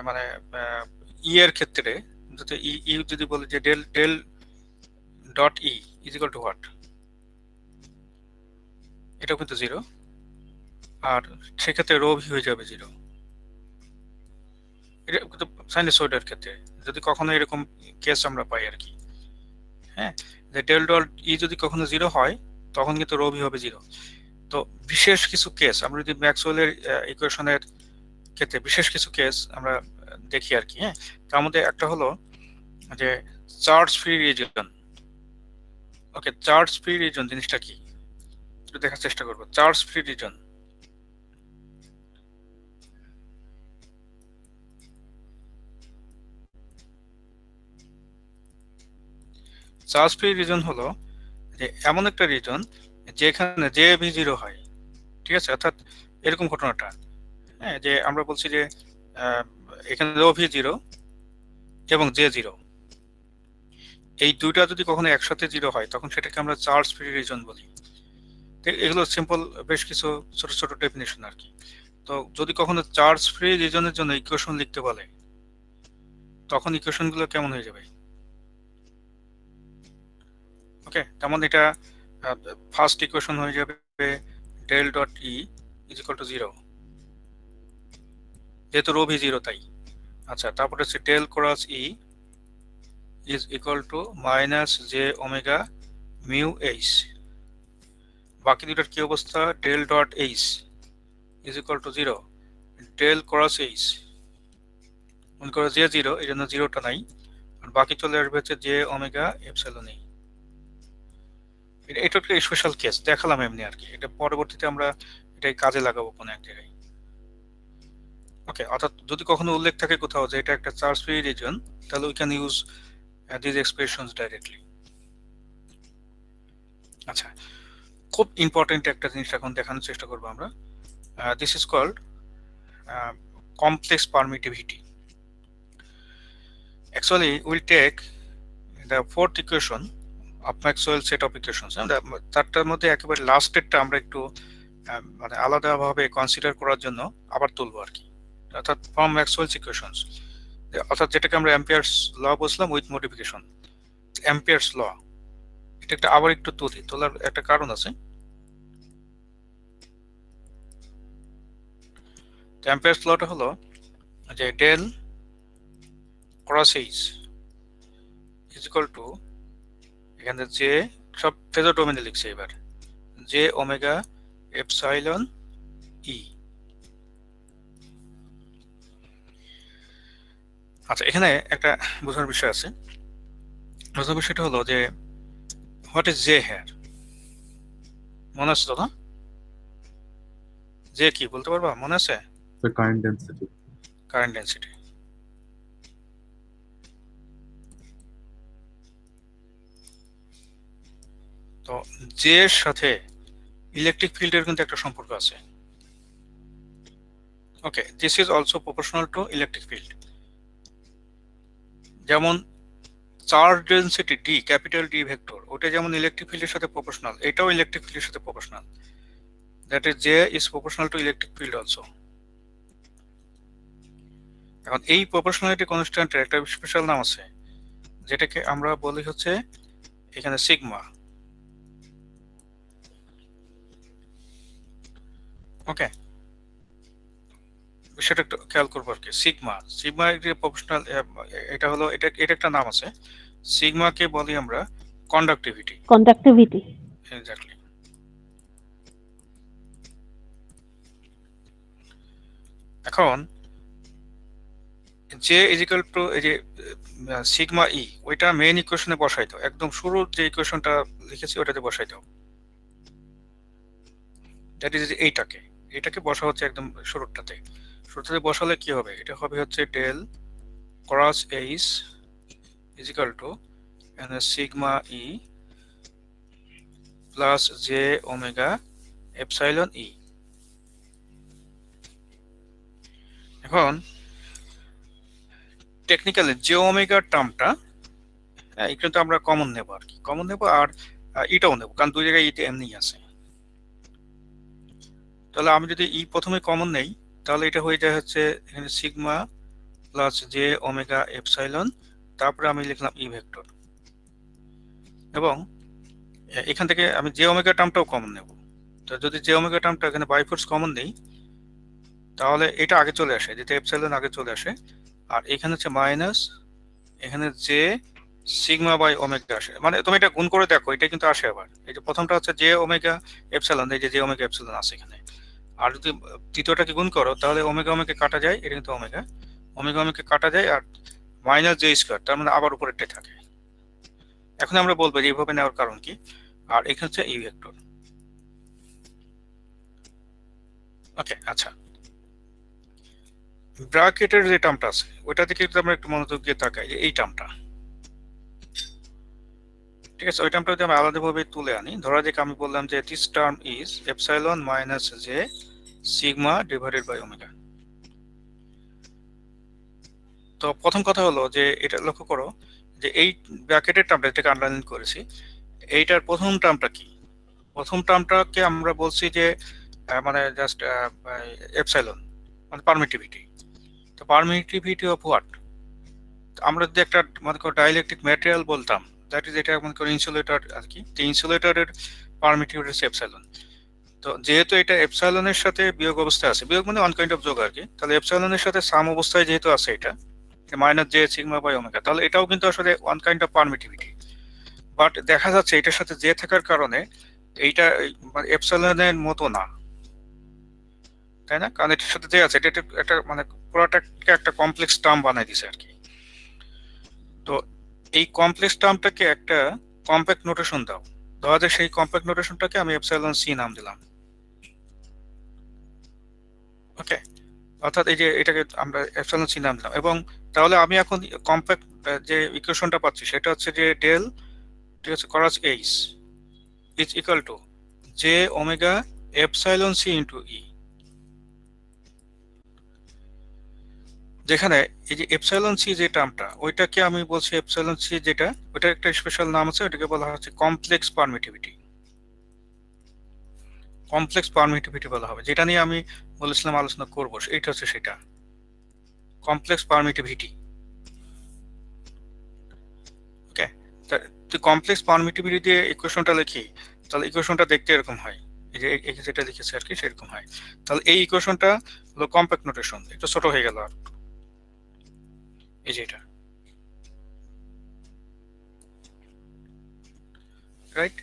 মানে ই এর ক্ষেত্রে যদি ই যদি বলি যে del del dot E is equal to what, এটাও কিন্তু 0, আর সেক্ষেত্রে রো ভি হয়ে যাবে 0। এটা কিন্তু সাইনুসয়েডের ক্ষেত্রে যদি কখনো এরকম কেস আমরা পাই আর কি। হ্যাঁ, যে ডেল ডট ই যদি কখনো 0 হয় তখন কিন্তু রো ভি হবে 0। তো বিশেষ কিছু কেস আমরা যদি ম্যাক্সওয়েলের ইকুয়েশনের ক্ষেত্রে বিশেষ কিছু কেস আমরা দেখি আর কি। হ্যাঁ, তার মধ্যে একটা হলো যে চার্জ ফ্রি রিজন। ওকে, চার্জ ফ্রি রিজন জিনিসটা কি একটু দেখার চেষ্টা করবো। Charge free reason, charge free reason হলো যে এমন একটা রিজন যেখানে জে ভি 0 হয়, ঠিক আছে, অর্থাৎ এরকম ঘটনাটা, হ্যাঁ, যে আমরা বলছি যে এখানে রো ভি 0 এবং জে 0, এই দুইটা যদি কখনো একসাথে 0 হয় তখন সেটাকে আমরা চার্জ ফ্রি রিজন বলি। এগুলো সিম্পল বেশ কিছু ছোট ছোট ডেফিনেশন আর কি। তো যদি কখনো চার্জ ফ্রি রিজনের জন্য ইকুয়েশন লিখতে বলে তখন ইকুয়েশন গুলো কেমন হয়ে যাবে? ওকে, তেমন এটা ফার্স্ট ইকুয়েশন হয়ে যাবে del dot E is equal to 0, যেহেতু রো ভি 0 তাই। আচ্ছা, তারপরে হচ্ছে del cross E is equal to minus J omega mu H. বাকি দুটার কি অবস্থা? Del dot H is equal to 0, del cross H মনে করো জে 0, এই জন্য 0টা নাই, আর বাকি চলে আসবে হচ্ছে জে ওমেগা এপসাইলন ই। এটা একটা স্পেশাল কেস দেখালাম এমনি আর কি, এটা পরবর্তীতে আমরা এটাই কাজে লাগাবো কোনো এক জায়গায়। ওকে, অর্থাৎ যদি কখনো উল্লেখ থাকে কোথাও যে এটা একটা চার্জ ফ্রি রিজন, তাহলে we can use this expressions directly. আচ্ছা, খুব ইম্পর্টেন্ট একটা জিনিস এখন দেখানোর চেষ্টা করবো আমরা। This is called complex permittivity. Actually, we'll take the fourth equation of Maxwell set of equations. তারটার মধ্যে একেবারে লাস্টেরটা আমরা একটু মানে আলাদাভাবে কনসিডার করার জন্য আবার তুলবো আর কি, অর্থাৎ ফ্রম ম্যাক্সওয়েলস ইকুয়েশনস, অর্থাৎ যেটাকে আমরা অ্যাম্পিয়ার্স ল বলছিলাম উইথ মডিফিকেশন। অ্যাম্পিয়ার্স ল এটা একটা আবার একটু তোলার একটা কারণ আছে। অ্যাম্পিয়ার্স লটা হলো যে del cross H is equal to, এখানে যে সব ফেজর ডোমেনে লিখছে এবার, জে ওমেগা এপসাইলন ই। আচ্ছা, এখানে একটা বোঝার বিষয় আছে। বোঝার বিষয়টা হলো যে হোয়াট ইজ জে হেয়ার, মনে আছে তো না? জে কি বলতে পারবা, মনে আছে? The current density. Current density. তো জে এর সাথে ইলেকট্রিক ফিল্ডের কিন্তু একটা সম্পর্ক আছে। Okay, this is also proportional to electric field. যেমন charge density D, capital D vector, ওটা যেমন ইলেকট্রিক ফিল্ডের সাথে প্রপোর্শনাল, এটাও ইলেকট্রিক ফিল্ডের সাথে proportional. That is J is proportional to electric field also. এখন এই প্রপোর্শনালিটি কনস্ট্যান্টের একটা স্পেশাল নাম আছে যেটাকে আমরা বলি হচ্ছে এখানে সিগমা। ওকে, বিষয়টা একটু খেয়াল করবো আর কি। সিগমা একটি প্রপোর্শনাল, এটা হলো এটা একটা নাম আছে। সিগমাকে বলি আমরা কন্ডাক্টিভিটি। এক্স্যাক্টলি। এখন জে ইজ ইকুয়াল টু এই যে সিগমা ই, ওইটা মেইন ইকুয়েশনে বসাই দাও, একদম শুরুর যে ইকুয়েশনটা লিখেছি ওটাতে বসাই দাও। দ্যাট ইজ এটাকে বসা হচ্ছে একদম শুরুটাতে বসালে কি হবে, এটা হবে হচ্ছে del cross H is equal to sigma E plus J omega epsilon E. এখন টেকনিক্যালি জে ওমেগার টার্মটা এখানে তো আমরা কমন নেব আর কি, কমন নেব আর ইটাও নেব, কারণ দুই জায়গায় ইটা এমনি আছে। তাহলে আমি যদি ই প্রথমে কমন নেই তাহলে এটা হয়ে যায় হচ্ছে এখানে sigma plus J omega epsilon, তারপরে আমি লিখলাম ই ভেক্টর, এবং এখান থেকে আমি জে ওমেগা টার্মটাও কমন নেব। তো যদি জে ওমেগা টার্মটা এখানে বাই ফোর্স কমন নেই তাহলে এটা আগে চলে আসে, যেটা এপসাইলন আগে চলে আসে, আর এখানে হচ্ছে মাইনাস এখানে জে সিগমা বাই ওমেগা আসে। মানে তুমি এটা গুণ করে দেখো, এটা কিন্তু আসে আবার। এই যে প্রথমটা হচ্ছে জে ওমেগা এপসাইলন, এই যে জে ওমেগা এপসাইলন আছে এখানে, আর যদি তৃতীয়টাকে গুণ করো তাহলে ওমেগা ওমেগা কাটা যায়, এটা কিন্তু ওমেগা ওমেগা ওমেগা কাটা যায়, আর মাইনাস জে স্কোয়ার, তার মানে আবার উপরেরটাই থাকে। এখন আমরা বলবো যে এইভাবে নেওয়ার কারণ কি, আর এখানে হচ্ছে ই ভেক্টর। ওকে, আচ্ছা, ব্র্যাকেটের যে টার্মটা আছে ওইটা দিকে আমরা একটু মনোযোগ দিয়ে তাকাই, যে এই টার্মটা, ঠিক আছে, ওই টার্মটা যদি আমি আলাদাভাবে তুলে আনি, ধরা যাক আমি বললাম যে this term is epsilon minus J sigma divided by omega. তো প্রথম কথা হলো যে এটা লক্ষ্য করো যে এই ব্র্যাকেটের টার্মটা, যেটাকে আন্ডারলাইন করেছি, এইটার প্রথম টার্মটা কি? প্রথম টার্মটাকে আমরা বলছি যে মানে জাস্ট এপসাইলন, মানে পারমিটিভিটি। তো পারমিটিভিটি অফ হোয়াট? আমরা যদি একটা মনে করো ডাইইলেকট্রিক ম্যাটেরিয়াল বলতাম, দ্যাট ইজ এটা মনে করো ইনসুলেটর আর কি, তো ইনসুলেটরের পারমিটিভিটি হচ্ছে এপসাইলন। তো যেহেতু এটা এপসাইলনের সাথে বিয়োগ অবস্থায় আছে, বিয়োগ মানে ওয়ান কাইন্ড অফ যোগ আর কি, তাহলে এপসাইলনের সাথে সাম অবস্থায় যেহেতু আছে এটা minus J sigma by omega, তাহলে এটাও কিন্তু আসলে one kind of permittivity. But দেখা যাচ্ছে এটার সাথে জে থাকার কারণে এইটা এপসাইলনের মতো না, তাই না? কারণ এটার সাথে যে আছে এটা একটা মানে পুরোটাকে একটা কমপ্লেক্স টার্ম বানাই দিছে আর কি। তো এই কমপ্লেক্স টার্মটাকে একটা কম্প্যাক্ট নোটেশন দাও, ধরা যাক সেই কম্প্যাক্ট নোটেশনটাকে আমি এপসাইলন সি নাম দিলাম। ওকে, অর্থাৎ এই যে এটাকে আমরা এপসাইলন সি নাম দিলাম, এবং তাহলে আমি এখন কম্প্যাক্ট যে ইকুয়েশনটা পাচ্ছি সেটা হচ্ছে যে ডেল, ঠিক আছে, cross H is equal to J omega epsilon C into E, যেখানে এই যে এপসাইলন সি যে টার্মটা ওইটাকে আমি বলছি এপসাইলন সি, যেটা ওইটার একটা স্পেশাল নাম আছে, ওইটাকে বলা হচ্ছে কমপ্লেক্স পারমিটিভিটি। কমপ্লেক্স পারমিটিভিটি বলা হবে, যেটা নিয়ে আমি বলেছিলাম আলোচনা করব, এইটা হচ্ছে সেটা কমপ্লেক্স পারমিটিভিটি। ওকে, তো কমপ্লেক্স পারমিটিভিটি দিয়ে ইকুয়েশনটা লিখি, তাহলে ইকুয়েশনটা দেখতে এরকম হয়, এই যে যেটা লিখেছে আর কি সেরকম হয়। তাহলে এই ইকুয়েশনটা হলো কম্প্যাক্ট নোটেশন, একটু ছোট হয়ে গেল আর, এই যে এটা, রাইট?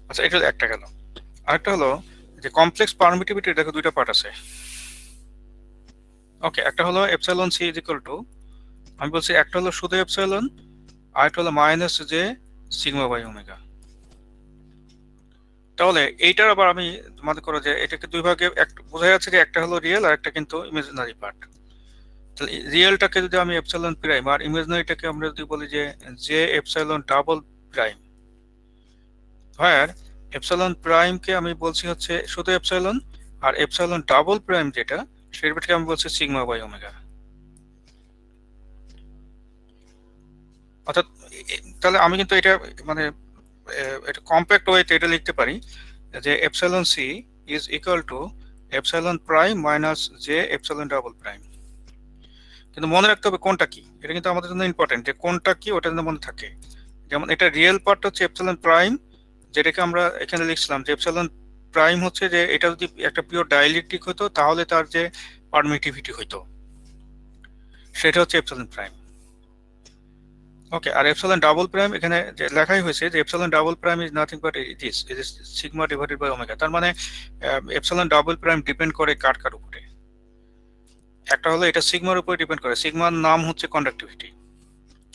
আচ্ছা, এটা একটা গেল। আরেকটা হলো যে কমপ্লেক্স পারমিটিভিটি, দেখো দুইটা পার্ট আছে। ওকে, একটা হলো epsilon C is equal to, আমি বলছি একটা হলো শুধু এপসাইলন, আরেকটা হলো minus J sigma by omega. তাহলে এইটার আবার আমি মনে করো যে এটাকে দুই ভাগে বোঝা যাচ্ছে যে একটা হলো রিয়েল আর একটা কিন্তু ইমাজিনারি পার্ট। তাহলে রিয়েলটাকে যদি আমি এপসাইলন প্রাইম আর ইমাজিনারিটাকে আমরা যদি বলি যে জে এপসাইলন ডাবল প্রাইম, হোয়ার এপসাইলন প্রাইমকে আমি বলছি হচ্ছে শুধু এপসাইলন, আর এপসাইলন ডাবল প্রাইম যেটা সেটাকে আমি বলছি সিগমা বাই ওমেগা। অর্থাৎ তাহলে আমি কিন্তু এটা মানে এটা কম্প্যাক্ট ওয়েতে এটা লিখতে পারি যে epsilon C is equal to epsilon prime minus J epsilon double prime. কিন্তু মনে রাখতে হবে কোনটা কি, এটা কিন্তু আমাদের জন্য ইম্পর্টেন্ট, যে কোনটা কি ওটা যেন মনে থাকে। যেমন এটা রিয়েল পার্ট হচ্ছে এপসাইলন প্রাইম, যেটাকে আমরা এখানে লিখছিলাম যে এপসাইলন প্রাইম হচ্ছে যে এটা যদি একটা পিওর ডাইইলেকট্রিক হতো তাহলে তার যে পারমিটিভিটি হইতো সেটা হচ্ছে এপসাইলন প্রাইম। ওকে, আর এপসাইলন ডাবল প্রাইম এখানে যে লেখাই হয়েছে যে epsilon double prime is nothing but it is sigma divided by omega. তার মানে এপসাইলন ডাবল প্রাইম ডিপেন্ড করে কার উপরে, একটা হলো এটা সিগমার উপরে ডিপেন্ড করে, সিগমার নাম হচ্ছে কন্ডাক্টিভিটি,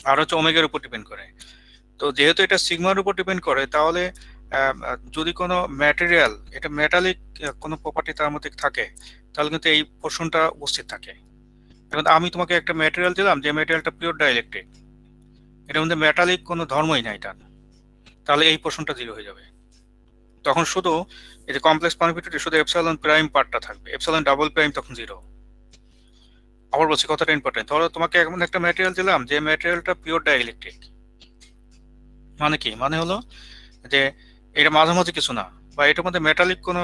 আর হচ্ছে ওমেগার উপর ডিপেন্ড করে। তো যেহেতু এটা সিগমার উপর ডিপেন্ড করে তাহলে যদি কোনো ম্যাটেরিয়াল এটা মেটালিক কোনো প্রপার্টি তার মধ্যে থাকে, তাহলে কিন্তু এই পোর্শনটা উপস্থিত থাকে। এখন আমি তোমাকে একটা ম্যাটেরিয়াল দিলাম যে ম্যাটেরিয়ালটা পিওর ডাইইলেকট্রিক, এটার মধ্যে মেটালিক কোনো ধর্মই নাই তার, তাহলে এই পোর্শনটা 0 হয়ে যাবে। তখন শুধু এই যে কমপ্লেক্স পারমিটিভিটি শুধু এপসাইলন প্রাইম পার্টটা থাকবে, এপসাইলন ডাবল প্রাইম তখন 0। আবার বলছি কথাটা ইম্পর্টেন্ট, ধরো তোমাকে এমন একটা ম্যাটেরিয়াল দিলাম যে ম্যাটেরিয়ালটা পিওর ডাইইলেকট্রিক, মানে কি, মানে হলো যে এটা মাঝামাঝি কিছু না, বা এটার মধ্যে মেটালিক কোনো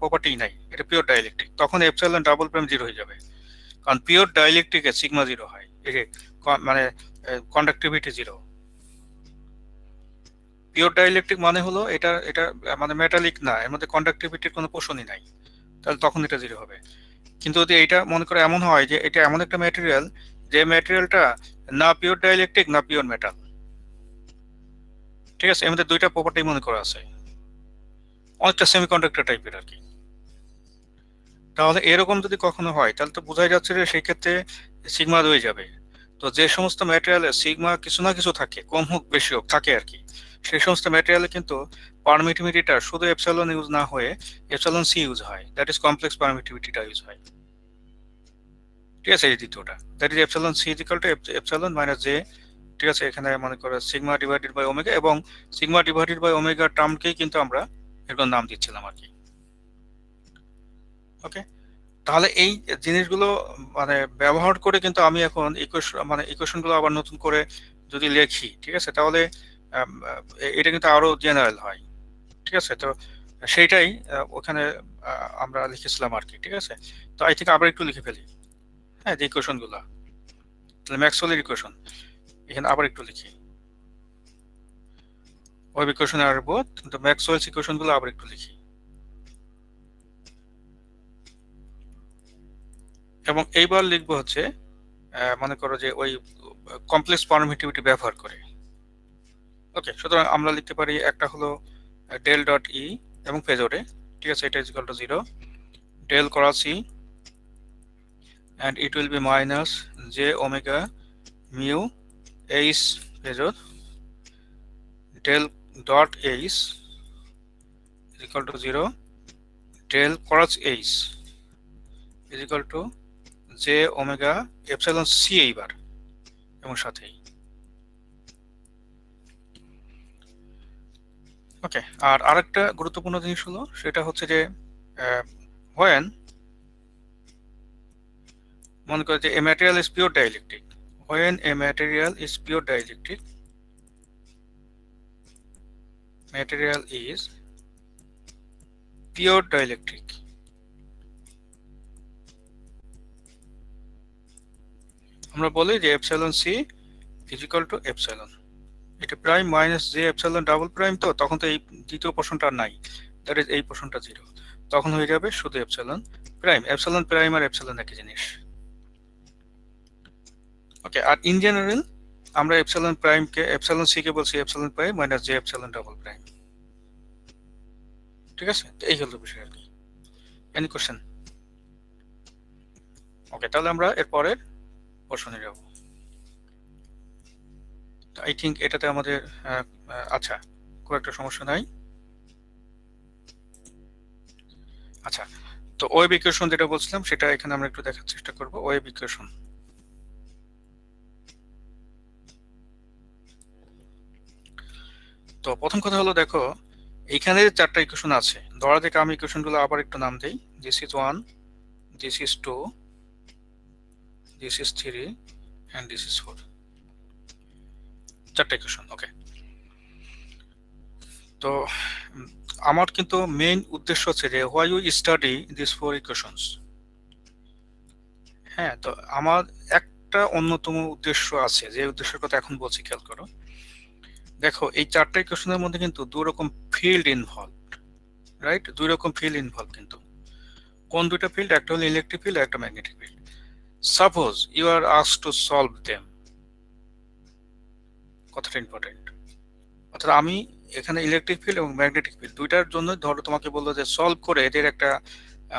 প্রপার্টি নাই, এটা পিওর ডাইইলেকট্রিক, তখন এপসাইলন ডাবল প্রাইম 0 হয়ে যাবে। কারণ পিওর ডাইইলেকট্রিকে সিগমা 0 হয়, এই যে মানে কন্ডাক্টিভিটি 0। পিওর ডাইইলেকট্রিক মানে হলো এটা এটা মানে মেটালিক না, এর মধ্যে কন্ডাক্টিভিটির কোনো পোর্শনই নাই, তাহলে তখন এটা 0 হবে। কিন্তু যদি এটা মনে করে এমন হয় যে এটা এমন একটা ম্যাটেরিয়াল যে ম্যাটেরিয়ালটা না পিওর ডাইইলেকট্রিক না পিওর মেটাল, ঠিক আছে, এর মধ্যে দুইটা প্রপার্টি মনে করা আছে, অনেকটা সেমিকন্ডাক্টর টাইপের আর কি, তাহলে এরকম যদি কখনো হয় তাহলে তো বোঝাই যাচ্ছে যে সেই ক্ষেত্রে সিগমা রয়ে যাবে। তো যে সমস্ত ম্যাটেরিয়ালে সিগমা কিছু না কিছু থাকে, কম হোক বেশি হোক থাকে আর কি, সেই সমস্ত ম্যাটেরিয়ালে কিন্তু পারমিটিভিটিটা শুধু এপসাইলন ইউজ না হয়ে এপসাইলন সি ইউজ হয়, দ্যাট ইজ কমপ্লেক্স পারমিটিভিটিটা ইউজ হয়। ঠিক আছে, এই দ্বিতীয়টা that is epsilon C equal to epsilon minus J. ঠিক আছে, এখানে মনে করো সিগমা ডিভাইডেড বাই ওমেগা, এবং সিগমা ডিভাইডেড বাই ওমেগা টার্মকেই কিন্তু আমরা এরকম নাম দিচ্ছিলাম আর কি। ওকে, তাহলে এই জিনিসগুলো মানে ব্যবহার করে কিন্তু আমি এখন ইকুয়েশনগুলো আবার নতুন করে যদি লিখি, ঠিক আছে, তাহলে এটা কিন্তু আরো জেনারেল হয়। ঠিক আছে, তো সেইটাই ওখানে আমরা লিখেছিলাম আর কি। ঠিক আছে, তো আই থিঙ্ক আবার একটু লিখে ফেলি। হ্যাঁ, যে ইকুয়েশনগুলো, তাহলে ম্যাক্সওয়েলের ইকুয়েশন এখানে আবার একটু লিখি, ওয়েভ ইকুয়েশন আর বোথ, কিন্তু ম্যাক্সওয়েলস ইকুয়েশনগুলো আবার একটু লিখি। এবং এইবার লিখবো হচ্ছে মনে করো যে ওই কমপ্লেক্স পারমিটিভিটি ব্যবহার করে। ওকে, সুতরাং আমরা লিখতে পারি একটা হলো ডেল ডট ই এবং ফেজরে, ঠিক আছে, এটা ইজ ইকুয়াল টু 0 ডেল করা C and it will be minus j omega mu h phasor del dot h is equal to 0 del cos h is equal to j omega epsilon c এইবার এবং সাথেই। ওকে, আর আরেকটা গুরুত্বপূর্ণ জিনিস হলো সেটা হচ্ছে যে when মনে করে যে a material is pure dielectric, when a material is pure dielectric, material is pure dielectric, আমরা বলি যে epsilon C is equal to epsilon, এটা prime minus J epsilon double prime, তো তখন তো এই দ্বিতীয় পোর্শনটা নাই, দ্যাট ইজ এই পোর্শনটা 0, তখন হয়ে যাবে শুধু এপসাইলন প্রাইম। এপসাইলন প্রাইম আর এপসাইলন একই জিনিস। ওকে, আর ইন জেনারেল আমরা এপসাইলন প্রাইম কে এপসাইলন সি কে বলছি epsilon prime minus J epsilon double prime. ঠিক আছে, তো এই হলো বিষয় আর কি। Any question? ওকে, তাহলে আমরা এর পরের পোর্শনে যাব। আই থিঙ্ক এটাতে আমাদের আচ্ছা খুব একটা সমস্যা নাই। আচ্ছা, তো ওয়েভ ইকুয়েশন যেটা বলছিলাম সেটা এখানে আমরা একটু দেখার চেষ্টা করব। ওয়েভ ইকুয়েশন, তো প্রথম কথা হলো দেখো এইখানে 4টা ইকুয়েশন আছে, ধরা থেকে আমি ইকুয়েশনগুলো আবার একটু নাম দেই। This is 1, this is 2, this is 3 and this is 4, 4টা ইকুয়েশন। ওকে, তো আমার কিন্তু মেইন উদ্দেশ্য হচ্ছে যে why you study this 4 equations. হ্যাঁ, তো আমার একটা অন্যতম উদ্দেশ্য আছে, যে উদ্দেশ্যের কথা এখন বলছি, খেয়াল করো। দেখো এই 4টা ইকুয়েশনের মধ্যে কিন্তু দুই রকম ফিল্ড ইনভলভড, রাইট? দুই রকম ফিল্ড ইনভলভ, কিন্তু কোন দুইটা ফিল্ড? একটা হলো ইলেকট্রিক ফিল্ড, একটা magnetic field. Suppose you are asked to solve them, কথাটা ইম্পর্টেন্ট। অর্থাৎ আমি এখানে ইলেকট্রিক ফিল্ড এবং ম্যাগনেটিক ফিল্ড দুইটার জন্য ধরো তোমাকে বললো যে সলভ করে এদের একটা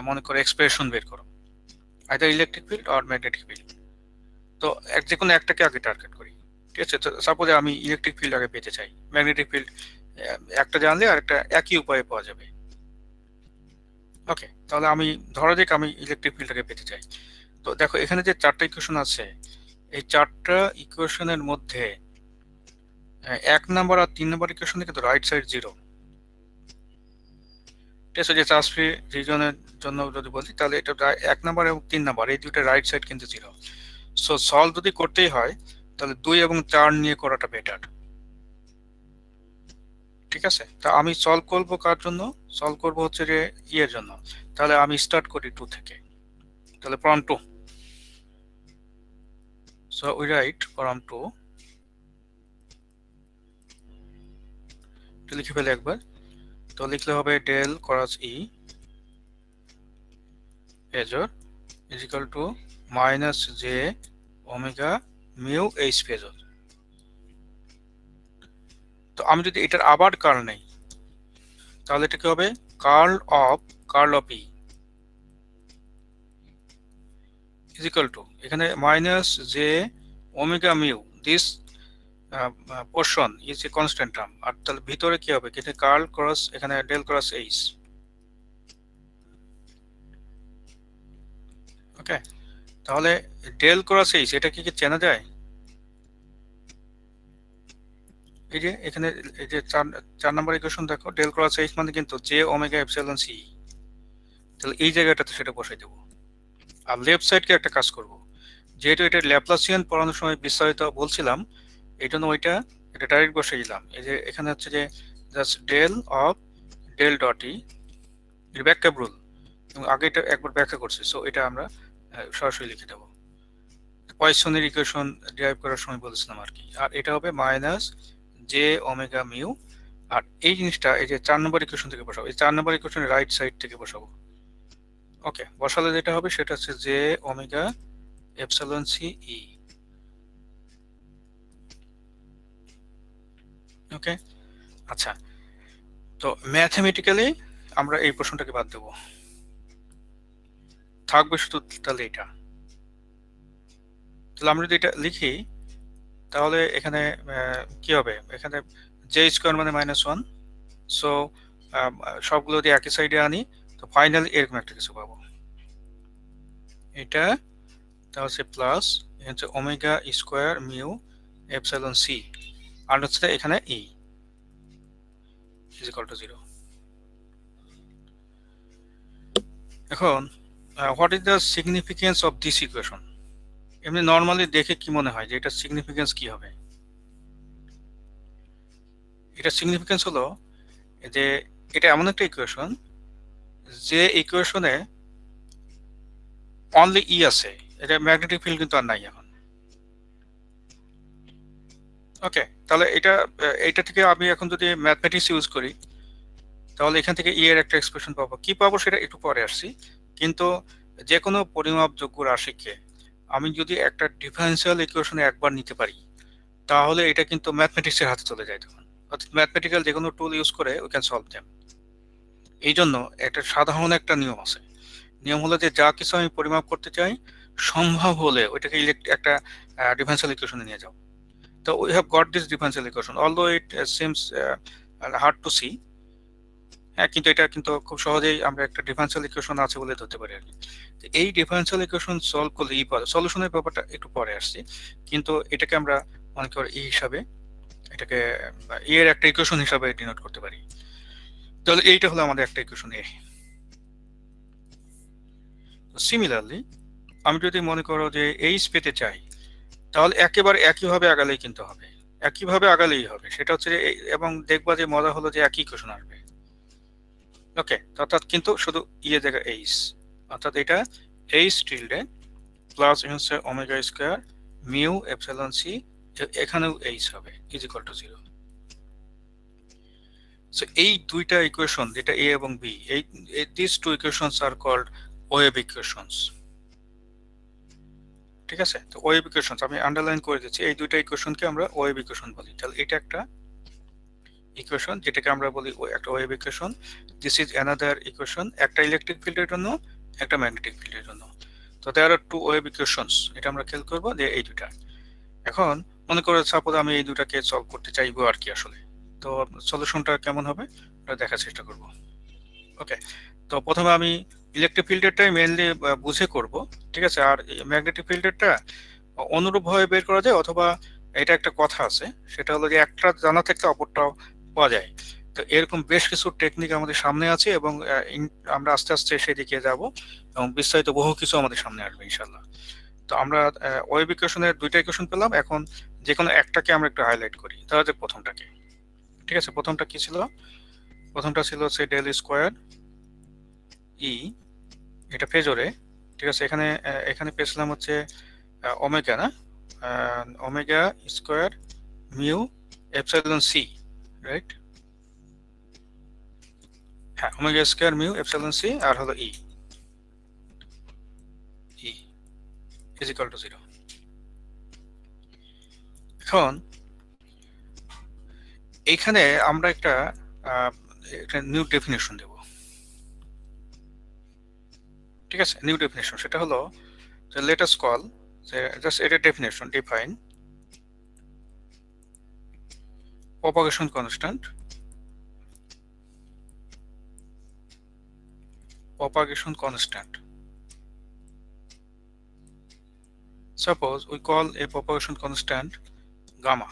মনে করো এক্সপ্রেশন বের করো, আইদার ইলেকট্রিক ফিল্ড আর ম্যাগনেটিক ফিল্ড। তো যে কোনো একটাকে আগে টার্গেট করি, ঠিক আছে? তো সাপোজ আমি ইলেকট্রিক ফিল্ড আগে পেতে চাই, ম্যাগনেটিক ফিল্ড একটা জানলে আর একটা একই উপায়ে পাওয়া যাবে। ওকে, তাহলে আমি ধরা যাক আমি ইলেকট্রিক ফিল্ডটাকে পেতে চাই। তো দেখো এখানে যে চারটা ইকুয়েশন আছে, এই চারটা ইকুয়েশনের মধ্যে 1 নাম্বার আর 3 নাম্বার ইকুয়েশনে কিন্তু রাইট সাইড জিরো। ঠিক আছে, যে চার্জ ফ্রি রিজনের জন্য যদি বলি তাহলে এটা 1 নাম্বার এবং 3 নাম্বার এই দুইটা রাইট সাইড কিন্তু জিরো। সো সলভ যদি করতেই হয় তাহলে 2 এবং 4 নিয়ে করাটা বেটার। ঠিক আছে, তা আমি সলভ করব কার জন্য? সলভ করব হচ্ছে যে এর জন্য। তাহলে আমি স্টার্ট করি 2 থেকে। তাহলে form 2, so we write form 2, লিখে ফেলে একবার। তো লিখলে হবে del cross E phasor is equal to minus J omega mu H phasor. তো আমি যদি এটার আবার কার্ল নেই তাহলে এটা কি হবে? Curl of E is equal to এখানে minus J omega mu, this portion is a constant term, আর তাহলে ভিতরে কি হবে? এখানে কার্ল ক্রস এখানে ডেল ক্রস এইচ। ওকে, তাহলে ডেল ক্রস এইচ এটা কি চেনা যায়? এই যে এখানে এই যে 4 নম্বর ইকুয়েশন দেখো, ডেল ক্রস এইচ মানে কিন্তু জে ওমেগা এপসিলন সি। তাহলে এই জায়গাটাতে সেটা বসাই দেবো। আর লেফট সাইডকে একটা কাজ করব, যেহেতু এটা ল্যাপ্লাসিয়ান পড়ানোর সময় বিস্তারিত বলছিলাম এই জন্য এটা ডাইরেক্ট বসিয়ে দিলাম। এই যে এখানে হচ্ছে যে just del of del dot E এর ব্যাখ্যা রুল, এবং আগে এটা একবার ব্যাখ্যা করছি, সো এটা আমরা সরাসরি লিখে দেবো। পয়সনের ইকুয়েশন ডিরাইভ করার সময় বলেছিলাম আর কি। আর এটা হবে মাইনাস জে ওমেগা মিউ, আর এই জিনিসটা এই যে 4 নম্বর ইকুয়েশন থেকে বসাবো, এই 4 নম্বর ইকুয়েশনের রাইট সাইড থেকে বসাবো। ওকে, বসালে যেটা হবে সেটা হচ্ছে J omega epsilon C E. Okay, আচ্ছা, তো ম্যাথমেটিক্যালি আমরা এই প্রশ্নটাকে বাদ দেবো, থাকবে শুধু তাহলে এটা। তাহলে আমরা যদি এটা লিখি তাহলে এখানে কি হবে? এখানে জে স্কোয়ার মানে -1, সো সবগুলো যদি একই সাইডে আনি তো ফাইনালি এরকম একটা কিছু পাবো। এটা তা হচ্ছে প্লাস হচ্ছে omega square mu epsilon C, আর হচ্ছে এখানে ই ইজ ইকুয়াল টু 0। এখন what is the significance of this equation? এমনি নর্মালি দেখে কি মনে হয় যে এটা সিগনিফিকেন্স কি হবে? এটা সিগনিফিকেন্স হলো যে এটা এমন একটা ইকুয়েশন যে ইকুয়েশনে অনলি ই আছে, এটা ম্যাগনেটিক ফিল্ড কিন্তু আর নাই এখন। ওকে, তাহলে এটা থেকে আমি এখন যদি ম্যাথমেটিক্স ইউজ করি তাহলে এখান থেকে ই এর একটা এক্সপ্রেশন পাবো। কি পাবো সেটা একটু পরে আসছি, কিন্তু যে কোনো পরিমাপযোগ্য রাশিকে আমি যদি একটা ডিফারেন্সিয়াল ইকুয়েশনে একবার নিতে পারি তাহলে এটা কিন্তু ম্যাথমেটিক্সের হাতে চলে যায় তখন। অর্থাৎ ম্যাথমেটিক্যাল যে কোনো টুল ইউজ করে উই ক্যান সলভ দেম। এই জন্য একটা সাধারণ একটা নিয়ম আছে, নিয়ম হলো যে যা কিছু আমি পরিমাপ করতে চাই সম্ভব হলে ওইটাকে একটা ডিফারেন্সিয়াল ইকুয়েশনে নিয়ে যাও। তো we have got this differential equation, although it seems hard to see. হ্যাঁ, কিন্তু এটা কিন্তু খুব সহজেই আমরা একটা ডিফারেন্সিয়াল ইকুয়েশন আছে বলে ধরতে পারি আর কি। এই ডিফারেন্সিয়াল ইকুয়েশন সলভ করলে সলিউশনের ব্যাপারটা একটু পরে আসছে, কিন্তু এটাকে আমরা মনে করি ই হিসাবে, এটাকে ই এর একটা ইকুয়েশন হিসাবে ডিনোট করতে পারি। তাহলে এইটা হলো আমাদের একটা ইকুয়েশন এ। সিমিলারলি আমি যদি মনে করো যে এইচ পেতে চাই তাহলে একেবারে একইভাবে আগালেই কিন্তু হবে, একইভাবে আগালেই হবে। সেটা হচ্ছে যে এবং দেখবা যে মজা হলো যে একই ইকুয়েশন আসবে। ওকে, অর্থাৎ কিন্তু শুধু ইয়ে জায়গা এইচ, অর্থাৎ এটা এইচ টিল্ডে প্লাস হচ্ছে omega square mu epsilon C, এখানেও এইচ হবে ইজ ইকুয়াল টু 0। সো এই দুইটা ইকুয়েশন যেটা এ এবং বি, এই this two equations are called wave equations. ঠিক আছে, তো ওয়েভ ইকুয়েশনস আমি আন্ডারলাইন করে দিচ্ছি, এই দুইটা ইকুয়েশনকে আমরা ওয়েভ ইকুয়েশন বলি। তাহলে এটা একটা ইকুয়েশন যেটাকে আমরা বলি একটা wave equation. This is another equation, একটা ইলেকট্রিক ফিল্ডের জন্য একটা ম্যাগনেটিক ফিল্ডের জন্য। তো দেয়ার আর টু ওয়েভ ইকুয়েশনস, এটা আমরা খেয়াল করবো যে এই দুটা। এখন মনে করো সাপোজ আমি এই দুটাকে সলভ করতে চাইবো আর কি আসলে, তো তো সলিউশনটা কেমন হবে এটা দেখার চেষ্টা করব। ওকে, তো প্রথমে আমি ইলেকট্রিক ফিল্ডেরটাই মেইনলি বুঝে করব, ঠিক আছে। আর ম্যাগনেটিক ফিল্ডেরটা অনুরূপভাবে বের করা যায়, অথবা এটা একটা কথা আছে, সেটা হলো যে একটা জানা থাকলে অপরটাও পাওয়া যায়। তো এরকম বেশ কিছু টেকনিক আমাদের সামনে আছে, এবং আমরা আস্তে আস্তে সেদিকে যাব, এবং বিস্তারিত বহু কিছু আমাদের সামনে আসবে ইনশাল্লাহ। তো আমরা ওয়েভ ইকুয়েশনের দুইটা ইকুয়েশন পেলাম, এখন যে কোনো একটাকে আমরা একটু হাইলাইট করি। তাহলে যে প্রথমটাকে, ঠিক আছে, প্রথমটা কি ছিল? প্রথমটা ছিল হচ্ছে ডেল স্কোয়ার ই, এটা ফেজরে, ঠিক আছে। এখানে এখানে পেয়েছিলাম হচ্ছে ওমেগা, না, omega square mu epsilon C, right? হ্যাঁ, omega square mu epsilon C, আর হলো ই ইজ ইকুয়াল টু 0। এখন এইখানে আমরা একটা নিউ ডেফিনেশন দেব, ঠিক আছে। নিউ ডেফিনেশন, সেটা হলো যে লেট আস কল, জাস্ট এটা definition, define propagation constant, propagation constant. Suppose we call a propagation constant gamma.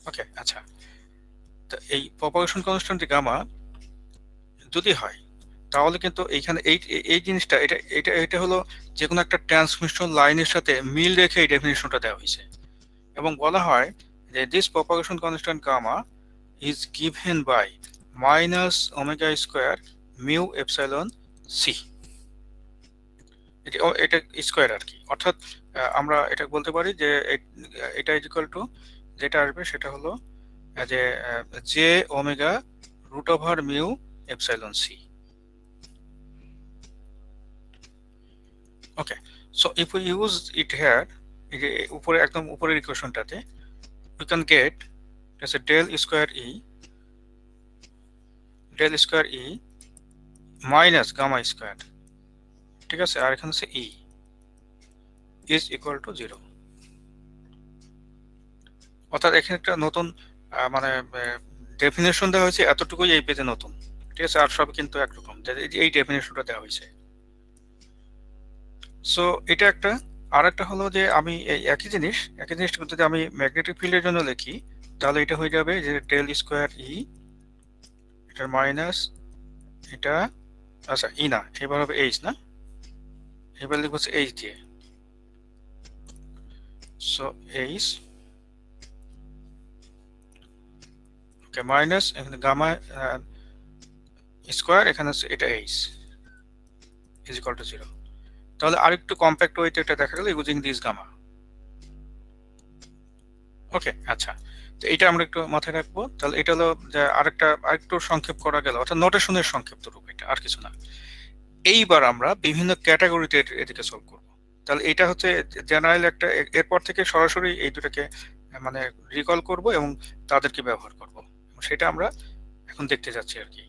ওকে, আচ্ছা, তো এই propagation constant গামা যদি হয়, তাহলে কিন্তু এইখানে এই এই জিনিসটা, এটা এটা এটা হলো যে কোনো একটা ট্রান্সমিশন লাইনের সাথে মিল রেখে এই ডেফিনিশনটা দেওয়া হয়েছে, এবং বলা হয় যে this propagation constant gamma is given by minus omega square mu epsilon c। এটা স্কোয়ার আর কি, অর্থাৎ আমরা এটা বলতে পারি যে এটা ইজ ইকুয়াল টু, যেটা আসবে সেটা হলো যে J omega root over mu epsilon C. Okay, so if we use it here, এই যে উপরে একদম উপরের ইকুয়েশনটাতে, we can get del square E minus gamma square, ঠিক আছে, আর এখানে হচ্ছে ই ইজ ইকুয়াল টু 0। অর্থাৎ এখানে একটা নতুন মানে ডেফিনেশন দেওয়া হয়েছে, এতটুকুই এই পেজে নতুন, ঠিক আছে। আর সব কিন্তু একরকম, এই ডেফিনেশনটা দেওয়া হয়েছে। সো এটা একটা, আর একটা হলো যে আমি এই একই জিনিস যদি আমি ম্যাগনেটিক ফিল্ডের জন্য লিখি, তাহলে এটা হয়ে যাবে যে ডেল স্কোয়ার ই, এটার মাইনাস এটা, আচ্ছা ই না, এবার হবে এইচ, না, এবার লিখবো হচ্ছে এইচ দিয়ে। সো এইচ, ওকে, মাইনাস এখানে গামা স্কোয়ার, এখানে এটা এইচ ইজ ইকুয়াল টু 0। তাহলে আরেকটু কম্প্যাক্ট ওয়েতে এটা দেখা গেল ইউজিং দিস গামা। ওকে, আচ্ছা, তো এটা আমরা একটু মাথায় রাখবো। তাহলে এটা হলো যে আরেকটু সংক্ষেপ করা গেল, অর্থাৎ নোটেশনের সংক্ষিপ্ত রূপ, এটা আর কিছু না। এইবার আমরা বিভিন্ন ক্যাটাগরিতে এদিকে সলভ করব। তাহলে এটা হচ্ছে জেনারেল একটা, এরপর থেকে সরাসরি এই দুটাকে মানে রিকল করব এবং তাদেরকে ব্যবহার করব, সেটা আমরা এখন দেখতে যাচ্ছি আর কি,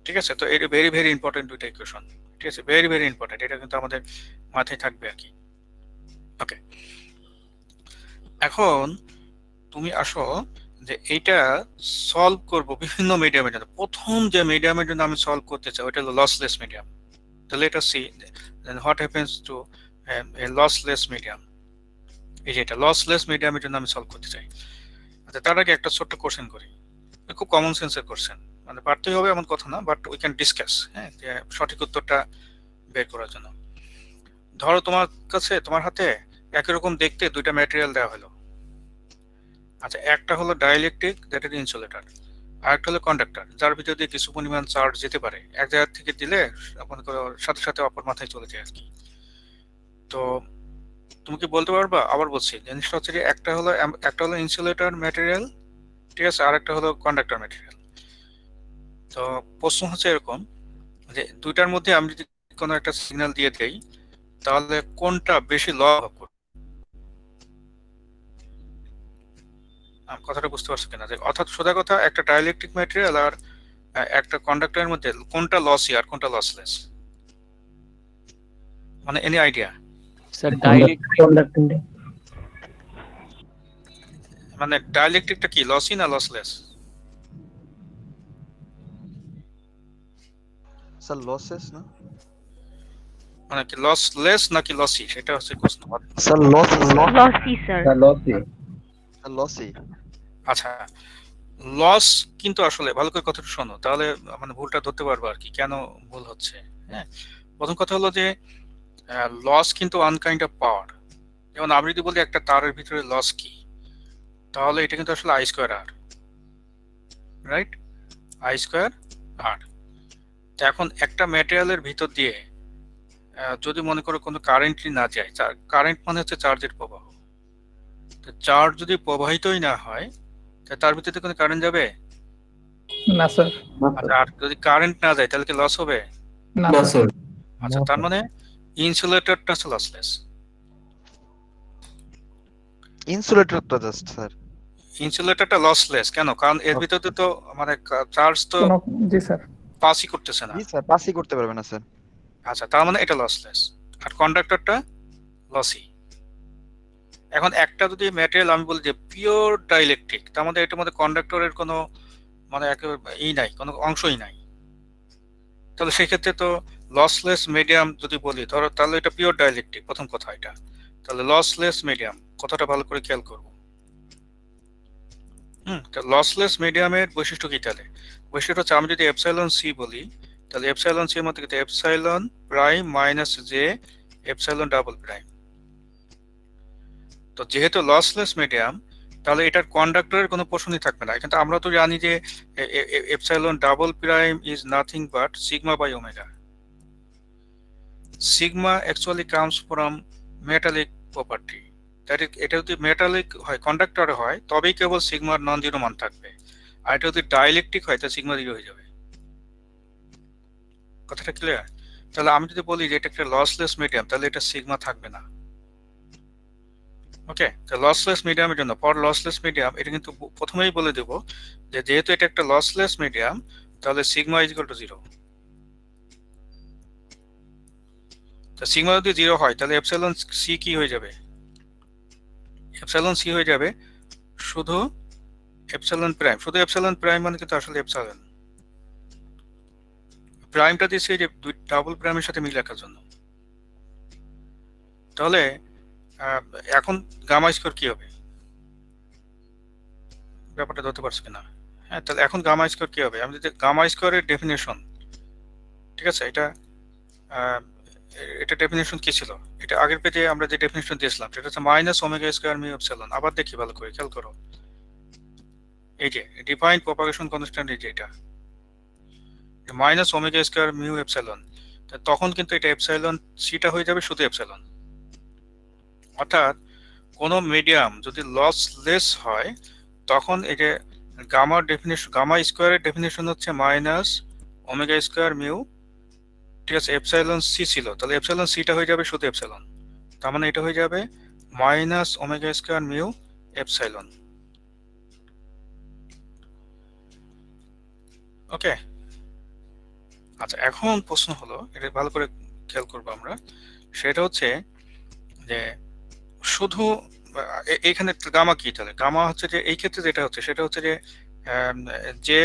ঠিক আছে। তো এটা ভেরি ভেরি ইম্পর্টেন্ট দুইটা ইকুয়েশন, ঠিক আছে, ভেরি ভেরি ইম্পর্টেন্ট, এটা কিন্তু আমাদের মাথায় থাকবে আর কি। ওকে, এখন তুমি আসো যে এইটা সলভ করব বিভিন্ন মিডিয়ামের জন্য। প্রথম যে মিডিয়ামের জন্য আমি সলভ করতে চাই ওটা হলো লসলেস মিডিয়াম। তাহলে এটা see then what happens to a lossless medium. এই যে এটা লসলেস মিডিয়ামের জন্য আমি সলভ করতে চাই। আচ্ছা, তার আগে একটা ছোট্ট কোশ্চেন করি, খুব কমন সেন্সের কোশ্চেন, মানে পারতেই হবে এমন কথা না, বাট উই ক্যান ডিসকাস, হ্যাঁ, যে সঠিক উত্তরটা বের করার জন্য। ধরো তোমার হাতে একই রকম দেখতে দুইটা ম্যাটেরিয়াল দেওয়া হলো। আচ্ছা, একটা হলো ডাইইলেকট্রিক, দ্যাট ইজ ইনসুলেটর, আর একটা হলো কন্ডাক্টর, যার ভিতর দিয়ে কিছু পরিমাণ চার্জ যেতে পারে, এক জায়গা থেকে দিলে মনে করো সাথে সাথে অপর মাথায় চলে যায় আর কি। তো তুমি কি বলতে পারবা? আবার বলছি, জিনিসটা হচ্ছে যে একটা হলো ইনসুলেটর ম্যাটেরিয়াল, ঠিক আছে, আর একটা হলো কন্ডাক্টর ম্যাটেরিয়াল। তো প্রশ্ন হচ্ছে এরকম যে দুইটার মধ্যে আমি যদি কোনো একটা সিগন্যাল দিয়ে দেই, তাহলে কোনটা বেশি লভ করবে? কথাটা বুঝতে পারছো কিনা? যে অর্থাৎ সোজা কথা, একটা ডাইইলেকট্রিক ম্যাটেরিয়াল আর একটা কন্ডাক্টরের মধ্যে কোনটা লসি আর কোনটা লসলেস, মানে এনি আইডিয়া? স্যার ডাইলেক্ট্রিক, মানে ডাইলেকট্রিকটা কি লসি না লসলেস? স্যার লসেস না? মানে কি লসলেস নাকি লসি, সেটা হচ্ছে প্রশ্ন। Sir losses sir. Lassi sir. Lassi. Lassi. আচ্ছা, লস কিন্তু আসলে ভালো করে কথাটা শোনো, তাহলে মানে ভুলটা ধরতে পারবো আর কি কেন ভুল হচ্ছে। হ্যাঁ, প্রথম কথা হলো যে লস কিন্তু ওয়ান কাইন্ড অফ পাওয়ার। যেমন আমি যদি বলি একটা তারের ভিতরে লস কি, তাহলে এটা কিন্তু আসলে I square R, right? I square R. তো এখন একটা ম্যাটেরিয়ালের ভিতর দিয়ে যদি মনে করো কোনো কারেন্টই না যায়, কারেন্ট মানে হচ্ছে চার্জের প্রবাহ, তো চার্জ যদি প্রবাহিতই না হয় তার ভিতরে কোনো কারেন্ট যাবে? না স্যার। আচ্ছা, আর যদি কারেন্ট না যায় তাহলে কি লস হবে? না না স্যার। স্যার। আচ্ছা, তার মানে ইনসুলেটরটা হচ্ছে লসলেস। ইনসুলেটরটা জাস্ট স্যার। ইনসুলেটরটা লসলেস কেন? কারণ এর ভিতরে তো মানে চার্জ তো কোনো জি স্যার। পাসই করতেছে না। জি স্যার, পাসই করতে পারবে না স্যার। আচ্ছা, তার মানে এটা লসলেস। আর কন্ডাক্টরটা লসি। এখন একটা যদি ম্যাটেরিয়াল আমি বলি যে পিওর ডাইইলেকট্রিক, তার মধ্যে এটার মধ্যে কন্ডাক্টরের কোনো মানে একেবারে নাই, কোনো অংশই নাই, তাহলে সেক্ষেত্রে তো লসলেস মিডিয়াম যদি বলি ধরো, তাহলে এটা পিওর ডাইইলেকট্রিক, প্রথম কথা এটা। তাহলে লসলেস মিডিয়াম কথাটা ভালো করে খেয়াল করবো। লসলেস মিডিয়ামের বৈশিষ্ট্য কি তাহলে? বৈশিষ্ট্য হচ্ছে আমি যদি এপসাইলন সি বলি, তাহলে এপসাইলন সি এর মধ্যে কিন্তু epsilon prime minus J epsilon double prime. তো যেহেতু লসলেস মিডিয়াম, তাহলে এটার কন্ডাক্টরের কোনো প্রশ্নই থাকবে না। কিন্তু আমরা তো জানি যে epsilon double prime is nothing but sigma by omega. Sigma actually comes from metallic property. এটা যদি মেটালিক হয়, কন্ডাক্টর হয়, তবেই কেবল সিগমার নন জিরো মান থাকবে। আর এটা যদি ডাইইলেকট্রিক হয় তাহলে সিগমা জিরো হয়ে যাবে। কথাটা ক্লিয়ার? তাহলে আমি যদি বলি যে এটা একটা লসলেস মিডিয়াম, তাহলে এটা সিগমা থাকবে না। ওকে, তো লসলেস মিডিয়ামের জন্য, ফর লসলেস মিডিয়াম, এটা কিন্তু প্রথমেই বলে দেব যে যেহেতু এটা একটা লসলেস মিডিয়াম, তাহলে sigma is equal two zero. তো সিগমা যদি জিরো হয় তাহলে এপসাইলন সি কি হয়ে যাবে? এপসাইলন সি হয়ে যাবে শুধু এপসাইলন প্রাইম। শুধু এপসাইলন প্রাইম মানে কিন্তু আসলে এপসাইলন প্রাইমটা দিচ্ছে যে ডাবল প্রাইমের সাথে মিল রাখার জন্য। তাহলে এখন গামা স্কোয়ার কি হবে? ব্যাপারটা ধরতে পারছো কিনা? হ্যাঁ, তাহলে এখন গামা স্কোয়ার কি হবে? আমি যদি গামা স্কোয়ারের ডেফিনেশন, ঠিক আছে, এটা ডেফিনেশন কি ছিল? এটা আগের পেজে আমরা যে ডেফিনেশন দিয়েছিলাম সেটা হচ্ছে minus omega square mu epsilon. আবার দেখি ভালো করে খেয়াল করো, এই যে ডিফাইন্ড প্রপাগেশন কনস্ট্যান্ট, এই যে এটা minus omega square mu epsilon, তখন কিন্তু এটা এপসাইলন সিটা হয়ে যাবে শুধু এপসাইলন। অর্থাৎ কোনো মিডিয়াম যদি লসলেস হয়, তখন এই যে গামার ডেফিনেশন, গামা স্কোয়ারের ডেফিনেশন হচ্ছে মাইনাস ওমেগা স্কোয়ার মিউ, ঠিক আছে, এপসাইলন সি ছিল, তাহলে এপসাইলন সিটা হয়ে যাবে শুধু এপসাইলন। তার মানে এটা হয়ে যাবে minus omega square mu epsilon. Okay, আচ্ছা, এখন প্রশ্ন হলো, এটা ভালো করে খেয়াল করবো আমরা, সেটা হচ্ছে যে শুধু এইখানে গামা কি? তাহলে গামা হচ্ছে যে এই ক্ষেত্রে যেটা হচ্ছে সেটা হচ্ছে যে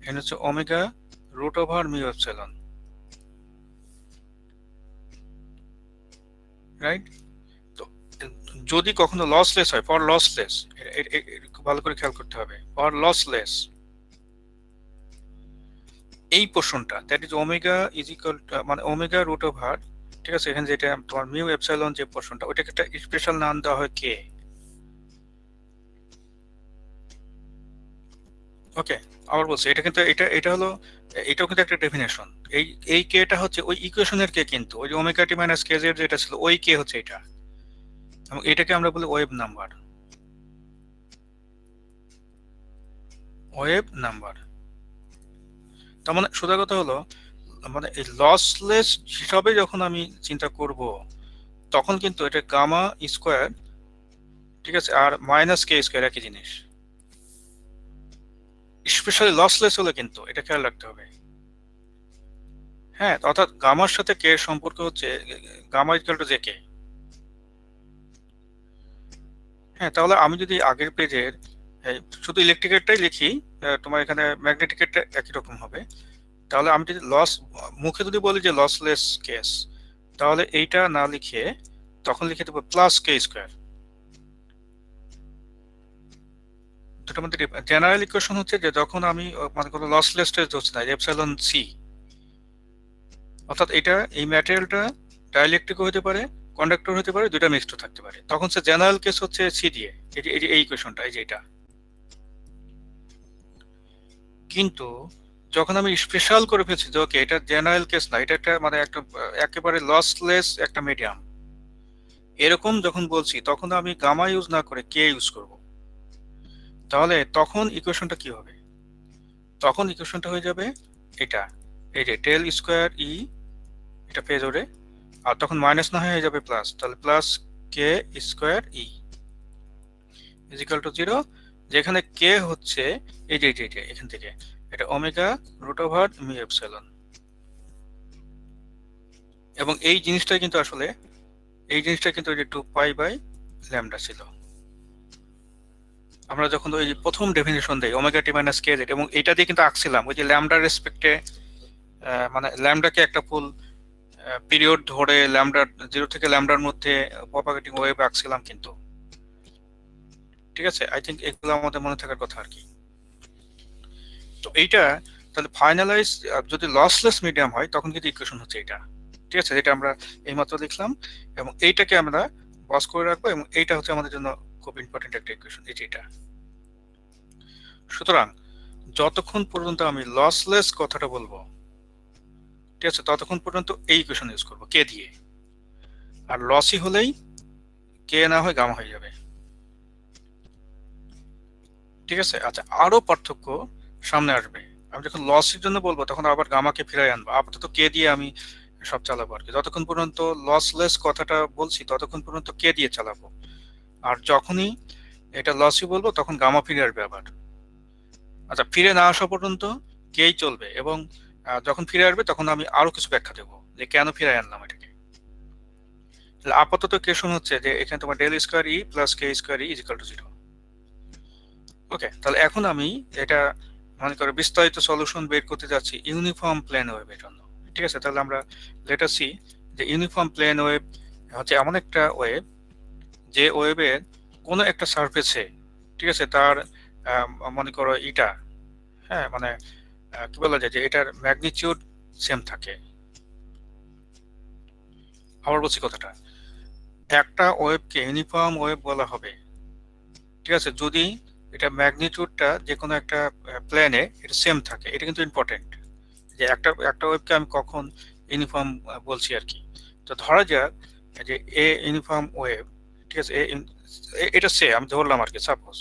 এখানে হচ্ছে omega root over mu epsilon, right? তো যদি কখনো লসলেস হয়, ফর লসলেস, ভালো করে খেয়াল করতে হবে, ফর লসলেস এই পোর্শনটা, that is omega is equal মানে ওমেগা রুট ওভার, ঠিক আছে, এখানে যেটা তোমার মিউ এপসাইলন যে পোর্শনটা, ওইটাকে একটা স্পেশাল নাম দেওয়া হয় কে। ওকে, আবার বলছি, এটা কিন্তু এটা হলো, এটাও কিন্তু একটা ডেফিনেশন। এই কেটা হচ্ছে ওই ইকুয়েশনের কে, কিন্তু ওই যে omega T minus K Z যেটা ছিল, ওই কে হচ্ছে এটা, এবং এটাকে আমরা বলি ওয়েভ নাম্বার। ওয়েভ নাম্বার তার মানে সোজা কথা হলো, মানে এই লসলেস হিসাবে যখন আমি চিন্তা করব, তখন কিন্তু এটা গামা স্কোয়ার, ঠিক আছে, আর মাইনাস কে স্কোয়ার একই জিনিস। স্পেশালি লসলেস হলে কিন্তু এটা খেয়াল রাখতে হবে। হ্যাঁ, অর্থাৎ গামার সাথে কে এর সম্পর্ক হচ্ছে gamma equal to J K. হ্যাঁ, তাহলে আমি যদি আগের পেজের শুধু ইলেকট্রিকেরটাই লিখি, তোমার এখানে ম্যাগনেটিকেরটা একই রকম হবে। তাহলে আমি যদি মুখে যদি বলি যে লসলেস কেস, তাহলে এইটা না লিখে তখন লিখে দেবো প্লাস কে স্কোয়ার। দুটোর মধ্যে জেনারেল ইকুয়েশন হচ্ছে যে যখন আমি মানে কোনো লসলেস টেস্ট হচ্ছে না, এপসাইলন সি, অর্থাৎ এটা এই ম্যাটেরিয়ালটা ডাইইলেকট্রিক হতে পারে, কন্ডাক্টর হতে পারে, দুইটা মিক্সড থাকতে পারে, তখন সে জেনারেল কেস হচ্ছে সি দিয়ে। এই ইকুয়েশনটা, এই যে এটা। কিন্তু যখন আমি স্পেশাল করে ফেলছি যে ওকে এটা জেনারেল কেস না, এটা একটা মানে একটা একেবারে লসলেস একটা মিডিয়াম, এরকম যখন বলছি তখন আমি গামা ইউজ না করে কে ইউজ করব। তাহলে তখন ইকুয়েশনটা কি হবে? তখন ইকুয়েশনটা হয়ে যাবে এটা, এই যে ডেল স্কোয়ার ই, এটা ফেজরে, আর তখন মাইনাস না হয়ে যাবে প্লাস, তাহলে plus K square E is equal to 0, যেখানে কে হচ্ছে এই যে এখান থেকে এটা omega root over mu epsilon. এবং এই জিনিসটা কিন্তু আসলে এই জিনিসটা কিন্তু ওই যে 2 পাই বাই ল্যামডা ছিল। আমরা যখন ওই প্রথম ডেফিনিশন দেই omega T minus K Z, এবং এটা দিয়ে কিন্তু আঁকছিলাম ওই যে ল্যামডার রেসপেক্টে, মানে ল্যামডাকে একটা ফুল পিরিয়ড ধরে ল্যামডার 0 থেকে ল্যামডার মধ্যে প্রপাগেটিং ওয়েভ আঁকছিলাম কিন্তু। ঠিক আছে, আই থিঙ্ক এগুলো আমাদের মনে থাকার কথা আর কি। তো এইটা তাহলে ফাইনালাইজ যদি লসলেস মিডিয়াম হয় তখন কিন্তু ইকুয়েশন হচ্ছে এটা। ঠিক আছে, যেটা আমরা এইমাত্র লিখলাম, এবং এইটাকে আমরা বস করে রাখবো, এবং এইটা হচ্ছে আমাদের জন্য খুব ইম্পর্টেন্ট একটা ইকুয়েশন, এই যে এটা। সুতরাং যতক্ষণ পর্যন্ত আমি লসলেস কথাটা বলবো, ঠিক আছে, ততক্ষণ পর্যন্ত এই ইকুয়েশন ইউজ করবো কে দিয়ে, আর লসই হলেই কে না হয় গামা হয়ে যাবে। ঠিক আছে, আচ্ছা, আরো পার্থক্য সামনে আসবে। আমি যখন লসের জন্য বলবো তখন আবার গামাকে ফিরাই আনবো, আপাতত কে দিয়ে আমি সব চালাবো আর কি। যতক্ষণ পর্যন্ত লসলেস কথাটা বলছি ততক্ষণ পর্যন্ত কে দিয়ে চালাবো, আর যখনই এটা লসই বলবো তখন গামা ফিরে আসবে আবার। আচ্ছা, ফিরে না আসা পর্যন্ত কেই চলবে, এবং যখন ফিরে আসবে তখন আমি আরো কিছু ব্যাখ্যা দেবো যে কেন ফিরে আনলাম এটাকে। আপাতত কেশন হচ্ছে যে এখানে তোমার del square E plus K square E is equal to 0। Okay, তাহলে এখন আমি এটা মনে করো বিস্তারিত সলিউশন বের করতে যাচ্ছি ইউনিফর্ম প্লেন ওয়েভের জন্য। ঠিক আছে, তাহলে আমরা লেট আস সি যে ইউনিফর্ম প্লেন ওয়েভ হচ্ছে এমন একটা ওয়েভ যে ওয়েভের কোনো একটা সারফেসে, ঠিক আছে, তার মনে করো এটা, হ্যাঁ মানে কি বলা যায় যে এটার ম্যাগনিটিউড সেম থাকে। আবার বলছি কথাটা, একটা ওয়েভকে ইউনিফর্ম ওয়েভ বলা হবে, ঠিক আছে, যদি এটা ম্যাগনিটিউডটা যে কোনো একটা প্লেনে এটা সেম থাকে। এটা কিন্তু ইম্পর্টেন্ট যে একটা ওয়েভকে আমি কখন ইউনিফর্ম বলছি আর কি। তো ধরা যাক যে এ ইউনিফর্ম ওয়েভ, ঠিক আছে, এটা সে আমি ধরলাম আর কি, suppose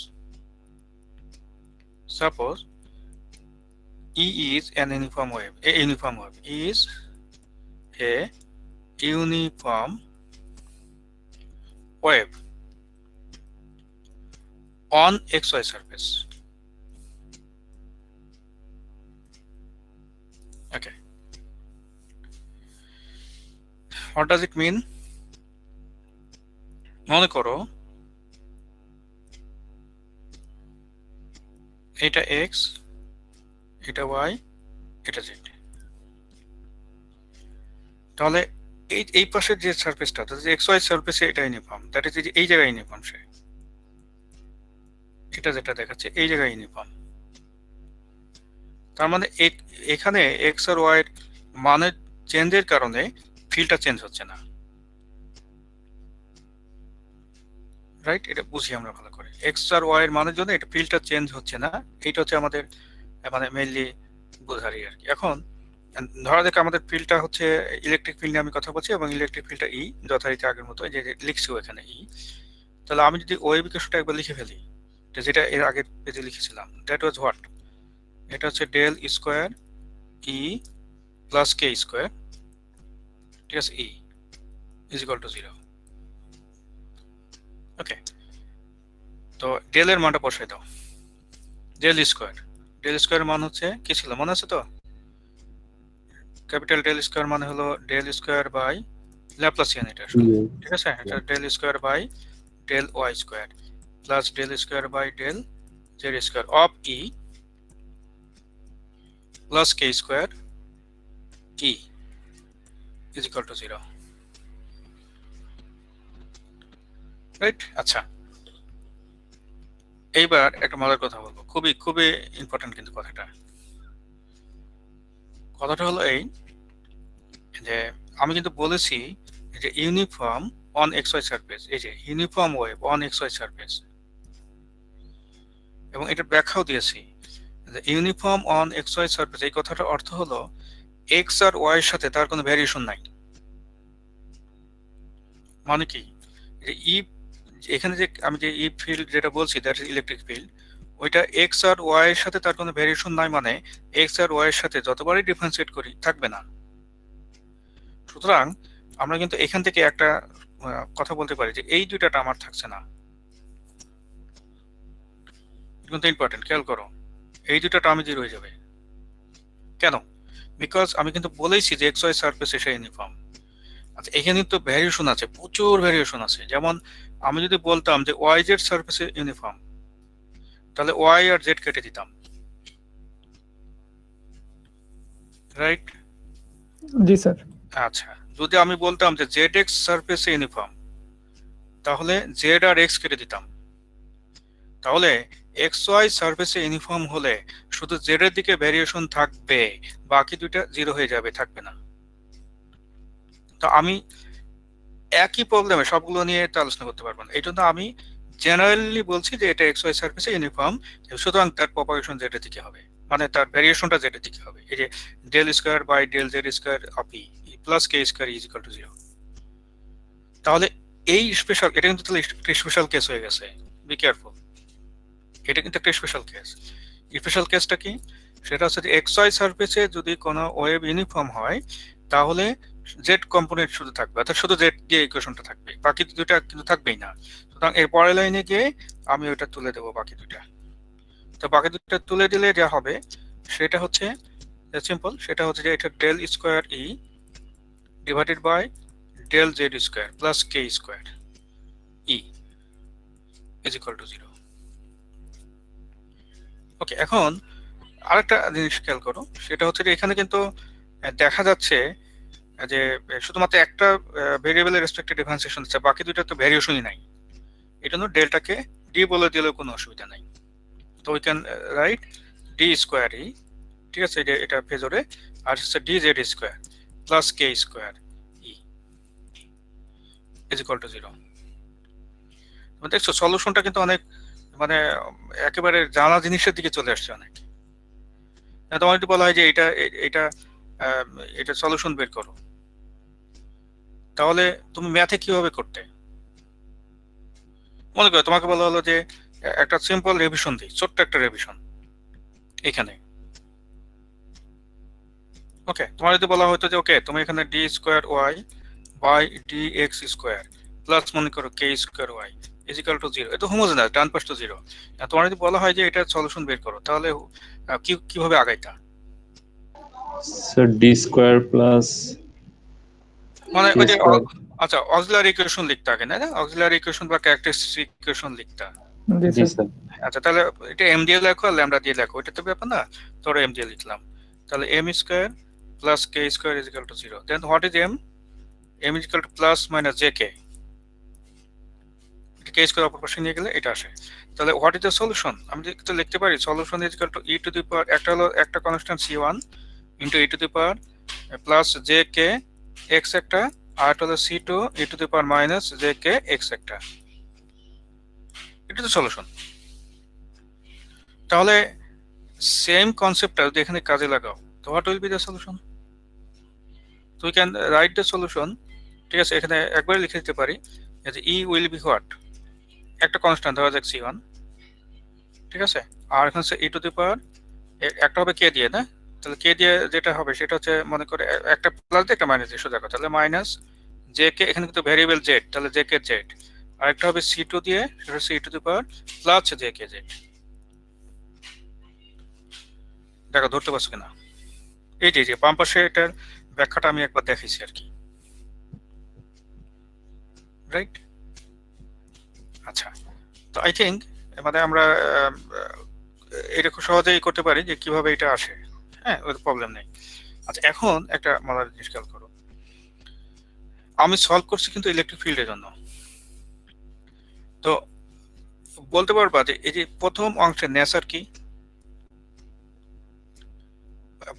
E is an uniform wave. A uniform wave is a uniform wave on XY surface. Okay. What does it mean? মনে করো এটা x, এটা y, এটা z। তাহলে এই পাশের যে সারফেসটা, এক্স ওয়াই সারফেসে এটা ইউনিফর্ম, দ্যাট ইজ এই জায়গায় ইউনিফর্ম, সে এটা যেটা দেখাচ্ছে এই জায়গায় ইউনিফর্ম। তার মানে এখানে এক্স আর ওয়াই এর মানের চেঞ্জের কারণে ফিল্ডটা চেঞ্জ হচ্ছে না, রাইট? এটা বুঝি আমরা ভালো করে, এক্স আর ওয়াই এর মানের জন্য এটা ফিল্ডটা চেঞ্জ হচ্ছে না। এইটা হচ্ছে আমাদের মানে মেইনলি বোঝারই আর কি। এখন ধরা যাক আমাদের ফিল্ডটা হচ্ছে ইলেকট্রিক ফিল্ড নিয়ে আমি কথা বলছি, এবং ইলেকট্রিক ফিল্ডটা ই যথারীতি আগের মতো যে লিখছি এখানে ই। তাহলে আমি যদি ওয়েভ ইকুয়েশনটা একবার লিখে ফেলি, যেটা এর আগের পেজে লিখেছিলাম, দ্যাট ওয়াজ হোয়াট, এটা হচ্ছে del square E plus K square, ঠিক আছে, ই ইজ ইকুয়াল টু 0। ওকে, তো ডেল এর মানটা বসাই দাও, ডেল স্কোয়ার মান হচ্ছে কি ছিল মনে আছে তো? ক্যাপিটাল ডেল স্কোয়ার মানে হলো ডেল স্কোয়ার বাই ল্যাপ্লাসিয়ান, এটা আসলে, ঠিক আছে, এটা del square by del Y square. Plus del square by del Z square of E plus K square E is equal to 0, right? আচ্ছা, এইবার একটা মজার কথা বলবো, খুবই খুবই ইম্পর্টেন্ট কিন্তু কথাটা হলো এই যে আমি কিন্তু বলেছি যে uniform on X Y surface, এই যে uniform wave on X Y surface, এবং এটা ব্যাখ্যাও দিয়েছি যে uniform on X Y surface এই কথাটার অর্থ হলো এক্স আর ওয়াই এর সাথে তার কোনো ভ্যারিয়েশন নাই। মানে কি, যে ই এখানে যে আমি যে ই ফিল্ড যেটা বলছি দ্যাট ইজ ইলেকট্রিক ফিল্ড, ওইটা এক্স আর ওয়াই এর সাথে তার কোনো ভ্যারিয়েশন নাই, মানে এক্স আর ওয়াই এর সাথে যতবারই ডিফারেন্সিয়েট করি থাকবে না। সুতরাং আমরা কিন্তু এখান থেকে একটা কথা বলতে পারি যে এই দুইটা আমার থাকছে না, কিন্তু ইম্পর্টেন্ট, খেয়াল করো, এই দুইটা টার্মে জিরো হয়ে যাবে। কেন? বিকজ আমি কিন্তু বলেইছি যে এক্স ওয়াই সারফেস এসে ইউনিফর্ম। আচ্ছা, এখানে তো ভ্যারিয়েশন আছে, প্রচুর ভ্যারিয়েশন আছে। যেমন আমি যদি বলতাম যে ওয়াই জেড সারফেসে ইউনিফর্ম, তাহলে ওয়াই আর জেড কেটে দিতাম, রাইট? জি স্যার। আচ্ছা, যদি আমি বলতাম যে জেড এক্স সারফেসে ইউনিফর্ম, তাহলে জেড আর এক্স কেটে দিতাম। তাহলে এক্স ওয়াই সারফেসে ইউনিফর্ম হলে শুধু জেড এর দিকে ভ্যারিয়েশন থাকবে, বাকি দুইটা জিরো হয়ে যাবে, থাকবে না। তো আমি একই প্রবলেমে সবগুলো নিয়ে তো আলোচনা করতে পারবো না, এই জন্য আমি জেনারেলি বলছি যে এটা এক্স ওয়াই সারফেসে ইউনিফর্ম, সুতরাং তার প্রপাগেশন জেড এর দিকে হবে, মানে তার ভ্যারিয়েশনটা জেড এর দিকে হবে। এই যে del square by del Z square of E plus K square is equal to 0। তাহলে এই স্পেশাল, এটা কিন্তু তাহলে একটা স্পেশাল কেস হয়ে গেছে, বি কেয়ারফুল, এটা কিন্তু একটা স্পেশাল কেস। স্পেশাল কেসটা কি? সেটা হচ্ছে যে এক্স ওয়াই সারফেসে যদি কোনো ওয়েভ ইউনিফর্ম হয়, তাহলে জেড কম্পোনেন্ট শুধু থাকবে, অর্থাৎ শুধু জেড দিয়ে ইকুয়েশনটা থাকবে, বাকি দুইটা কিন্তু থাকবেই না। সুতরাং এর পরের লাইনে গিয়ে আমি ওটা তুলে দেবো বাকি দুইটা। তো বাকি দুইটা তুলে দিলে যা হবে সেটা হচ্ছে সিম্পল, সেটা হচ্ছে যে এটা del square E divided by del Z square plus K square E is equal to 0। Okay, এখন আরেকটা জিনিস খেয়াল করো, সেটা হচ্ছে যে এখানে কিন্তু দেখা যাচ্ছে যে শুধুমাত্র একটা ভেরিয়েবলের রেসপেক্টে ডিফারেন্সিয়েশন হচ্ছে, বাকি দুইটা তো ভ্যারিয়েশনই নাই। এই জন্য ডেল্টাকে ডি বলে দিলেও কোনো অসুবিধা নাই। তো we can write d square E, ঠিক আছে, এটা ফেজরে, আর হচ্ছে d Z square plus K square E is equal to 0। দেখছো সলিউশনটা কিন্তু অনেক মানে একেবারে জানা জিনিসের দিকে চলে আসছে অনেক। তোমার যদি বলা হয় যে এটা এটা এটা সলিউশন বের করো, তাহলে তুমি ম্যাথে কিভাবে করতে? মনে করো তোমাকে বলা হলো যে একটা সিম্পল রিভিশন দিই, ছোট্ট একটা রিভিশন এখানে। ওকে, তোমার যদি বলা হতো যে ওকে তুমি এখানে d square Y by d X square plus মনে করো K square Y is equal to 0, এটা হোমোজেনাস, ডান পাশ তো 0। তোমার যদি বলা হয় যে এটা সলিউশন বের করো, তাহলে কিভাবে আগাইতা? স্যার ডি স্কোয়ার প্লাস মানে কে ওই যে স্কোয়ার। আচ্ছা, অক্সিলারি ইকুয়েশন লিখতে আগে, না অক্সিলারি ইকুয়েশন বা ক্যারেক্টারিস্টিক ইকুয়েশন লিখতা। জি জি স্যার। স্যার। আচ্ছা, তাহলে এটা এম দিয়ে লেখো আর ল্যামডা দিয়ে লেখো, এটা তো ব্যাপার না। ধরো এম দিয়ে লিখলাম, তাহলে M square plus K square is equal to 0। Then what is M? M is equal to plus minus J K, K square অপর পাশে নিয়ে গেলে এটা আসে। তাহলে হোয়াট ইজ দ্য সলিউশন? আমি তো লিখতে পারি solution is equal to e to the power, একটা হলো একটা constant c1 into e to the power plus J K X একটা, আর হলো c2 e to the power minus J K X একটা। এটা তো সলিউশন। তাহলে সেম কনসেপ্টটা যদি এখানে কাজে লাগাও, তো what will be the solution? তো we can write the solution, ঠিক আছে, এখানে একবারে লিখে দিতে পারি যে ই উইল বি হোয়াট, একটা কনস্ট্যান্ট ধরা যাক c1, ঠিক আছে, আর এখানে হচ্ছে ই টু দি পাওয়ার একটা হবে কে দিয়ে, না? তাহলে কে দিয়ে যেটা হবে সেটা হচ্ছে মনে করে একটা প্লাস দিয়ে একটা মাইনাস দিয়ে সোজা কথা, তাহলে মাইনাস জে কে, এখানে কিন্তু ভ্যারিয়েবল জেড, তাহলে জে কে জেড, আর একটা হবে c2 দিয়ে, সেটা হচ্ছে e to the power plus J K Z. দেখো ধরতে পারছো কিনা? এই যে বাম পাশে এটার ব্যাখ্যাটা আমি একবার দেখাইছি আর কি, রাইট? আচ্ছা, তো আই থিঙ্ক মানে আমরা এটা খুব সহজেই করতে পারি যে কিভাবে এটা আসে। হ্যাঁ, ওই প্রবলেম নেই। আচ্ছা, এখন একটা মজার জিনিস খেয়াল করো, আমি সলভ করছি কিন্তু ইলেকট্রিক ফিল্ডের জন্য। তো বলতে পারবা যে এই যে প্রথম অংশের নেচার কি?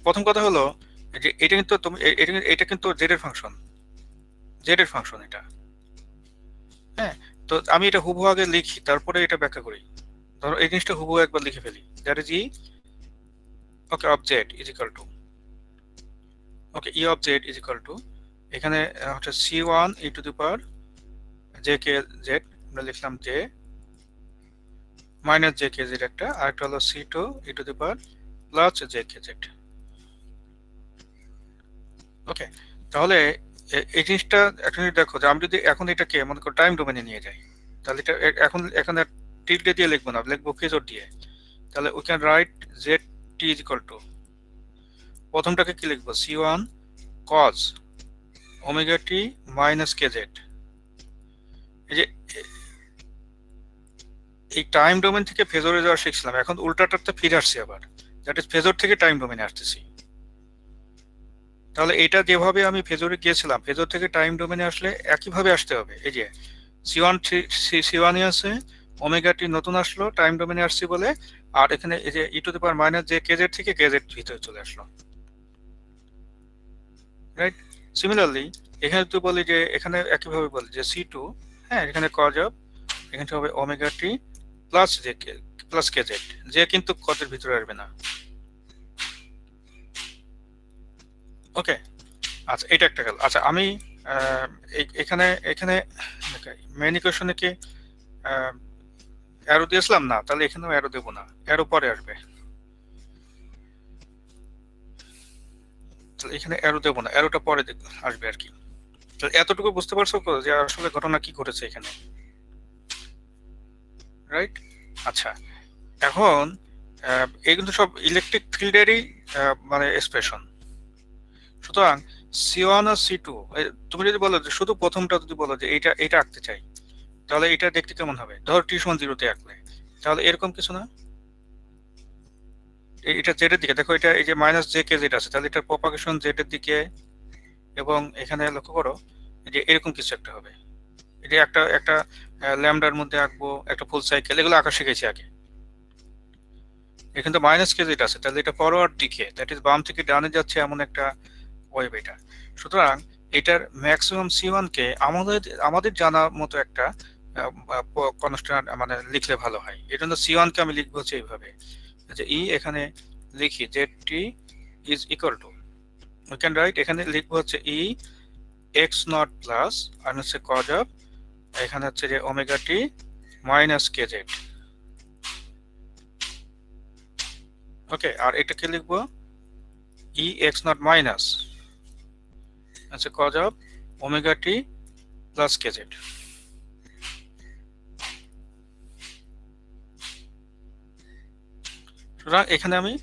প্রথম কথা হলো যে এটা কিন্তু তুমি এটা কিন্তু জেড এর ফাংশন, জেড এর ফাংশন এটা। হ্যাঁ, তো আমি এটা হুবহু আগে লিখি, তারপরে এটা ব্যাখ্যা করি। ধরো এই জিনিসটা হুবহু একবার লিখে ফেলি, that is E okay of Z is equal to, okay E of Z is equal to, এখানে হচ্ছে c1 e to the power J K Z, আমরা লিখলাম J minus J K Z একটা, আর একটা হলো c2 e to the power plus J K Z. Okay, তাহলে এই জিনিসটা একটা জিনিস দেখো যে আমি যদি এখন এটাকে মনে করো টাইম ডোমেনে নিয়ে যাই, তাহলে এটা এখন এখানে টিল্ডে দিয়ে লিখবো না, লিখবো ফেজর দিয়ে। তাহলে we can write Z T is equal to, প্রথমটাকে কি লিখবো, c1 cos omega T minus K Z. এই যে এই টাইম ডোমেন থেকে ফেজরে যাওয়া শিখছিলাম, এখন উল্টাটাতে ফিরে আসছি আবার, দ্যাট ইজ ফেজর থেকে টাইম ডোমেনে আসতেছি। তাহলে এটা যেভাবে আমি ফেজরে গিয়েছিলাম, ফেজর থেকে টাইম ডোমেনে আসলে একইভাবে আসতে হবে। এই যে c1 আছে, ওমেগা টি নতুন আসলো, টাইম ডোমেনে আসছি বলে, আর এখানে এই যে e to the power minus যে কেজেড থেকে কেজেড ভিতরে চলে আসলো, রাইট? সিমিলারলি এখানে তো বলি যে এখানে একইভাবে বলি যে c2, হ্যাঁ এখানে কজ অফ, এখানে হবে ওমেগা টি plus J K plus KZ, যে কিন্তু কজের ভিতরে আসবে না। ওকে, আচ্ছা এটা একটা গেল। আচ্ছা আমি এখানে এখানে মেইন ইকুয়েশনে কি অ্যারো দিয়েছিলাম না? তাহলে এখানেও অ্যারো দেবো না, অ্যারো পরে আসবে। তাহলে এখানে অ্যারো দেবো না, অ্যারোটা পরে আসবে আর কি। তাহলে এতটুকু বুঝতে পারছো তো যে আসলে ঘটনা কি ঘটেছে এখানে, রাইট? আচ্ছা, এখন এই কিন্তু সব ইলেকট্রিক ফিল্ডেরই মানে এক্সপ্রেশন। সুতরাং c1 আর c2, তুমি যদি বলো যে শুধু প্রথমটা যদি বলো যে এটা আঁকতে চাই, তাহলে এটা দেখতে কেমন হবে? ধর t=0 আঁকলে, তাহলে এরকম কিছু না, এটা জেড এর দিকে দেখো, এটা এই যে মাইনাস জে কে জেড আছে, তাহলে এটার প্রপাগেশন জেড এর দিকে, এবং এখানে লক্ষ্য করো যে এরকম কিছু একটা হবে। এই যে একটা একটা ল্যামডার মধ্যে আঁকবো, একটা ফুল সাইকেল, এগুলো আঁকা শিখেছি আগে। এখানে তো মাইনাস কে জেড আছে, তাহলে এটা ফরওয়ার্ড দিকে, দ্যাট ইজ বাম থেকে ডানে যাচ্ছে এমন একটা ওয়েভ এটা। সুতরাং এটার ম্যাক্সিমাম c1 কে আমাদের জানা মতো একটা কনস্ট্যান্ট মানে লিখলে ভালো হয়। এই জন্য c1 কে আমি লিখবো হচ্ছে এইভাবে, যে ই এখানে লিখি Z T is equal to, we can write, এখানে লিখবো হচ্ছে ই এক্স নট প্লাস আর হচ্ছে কজ অফ, এখানে হচ্ছে যে omega T minus K Z. Okay, আর এটাকে লিখবো ই এক্স নট মাইনাস আচ্ছা cos of omega T plus K Z. সুতরাং এখানে আমি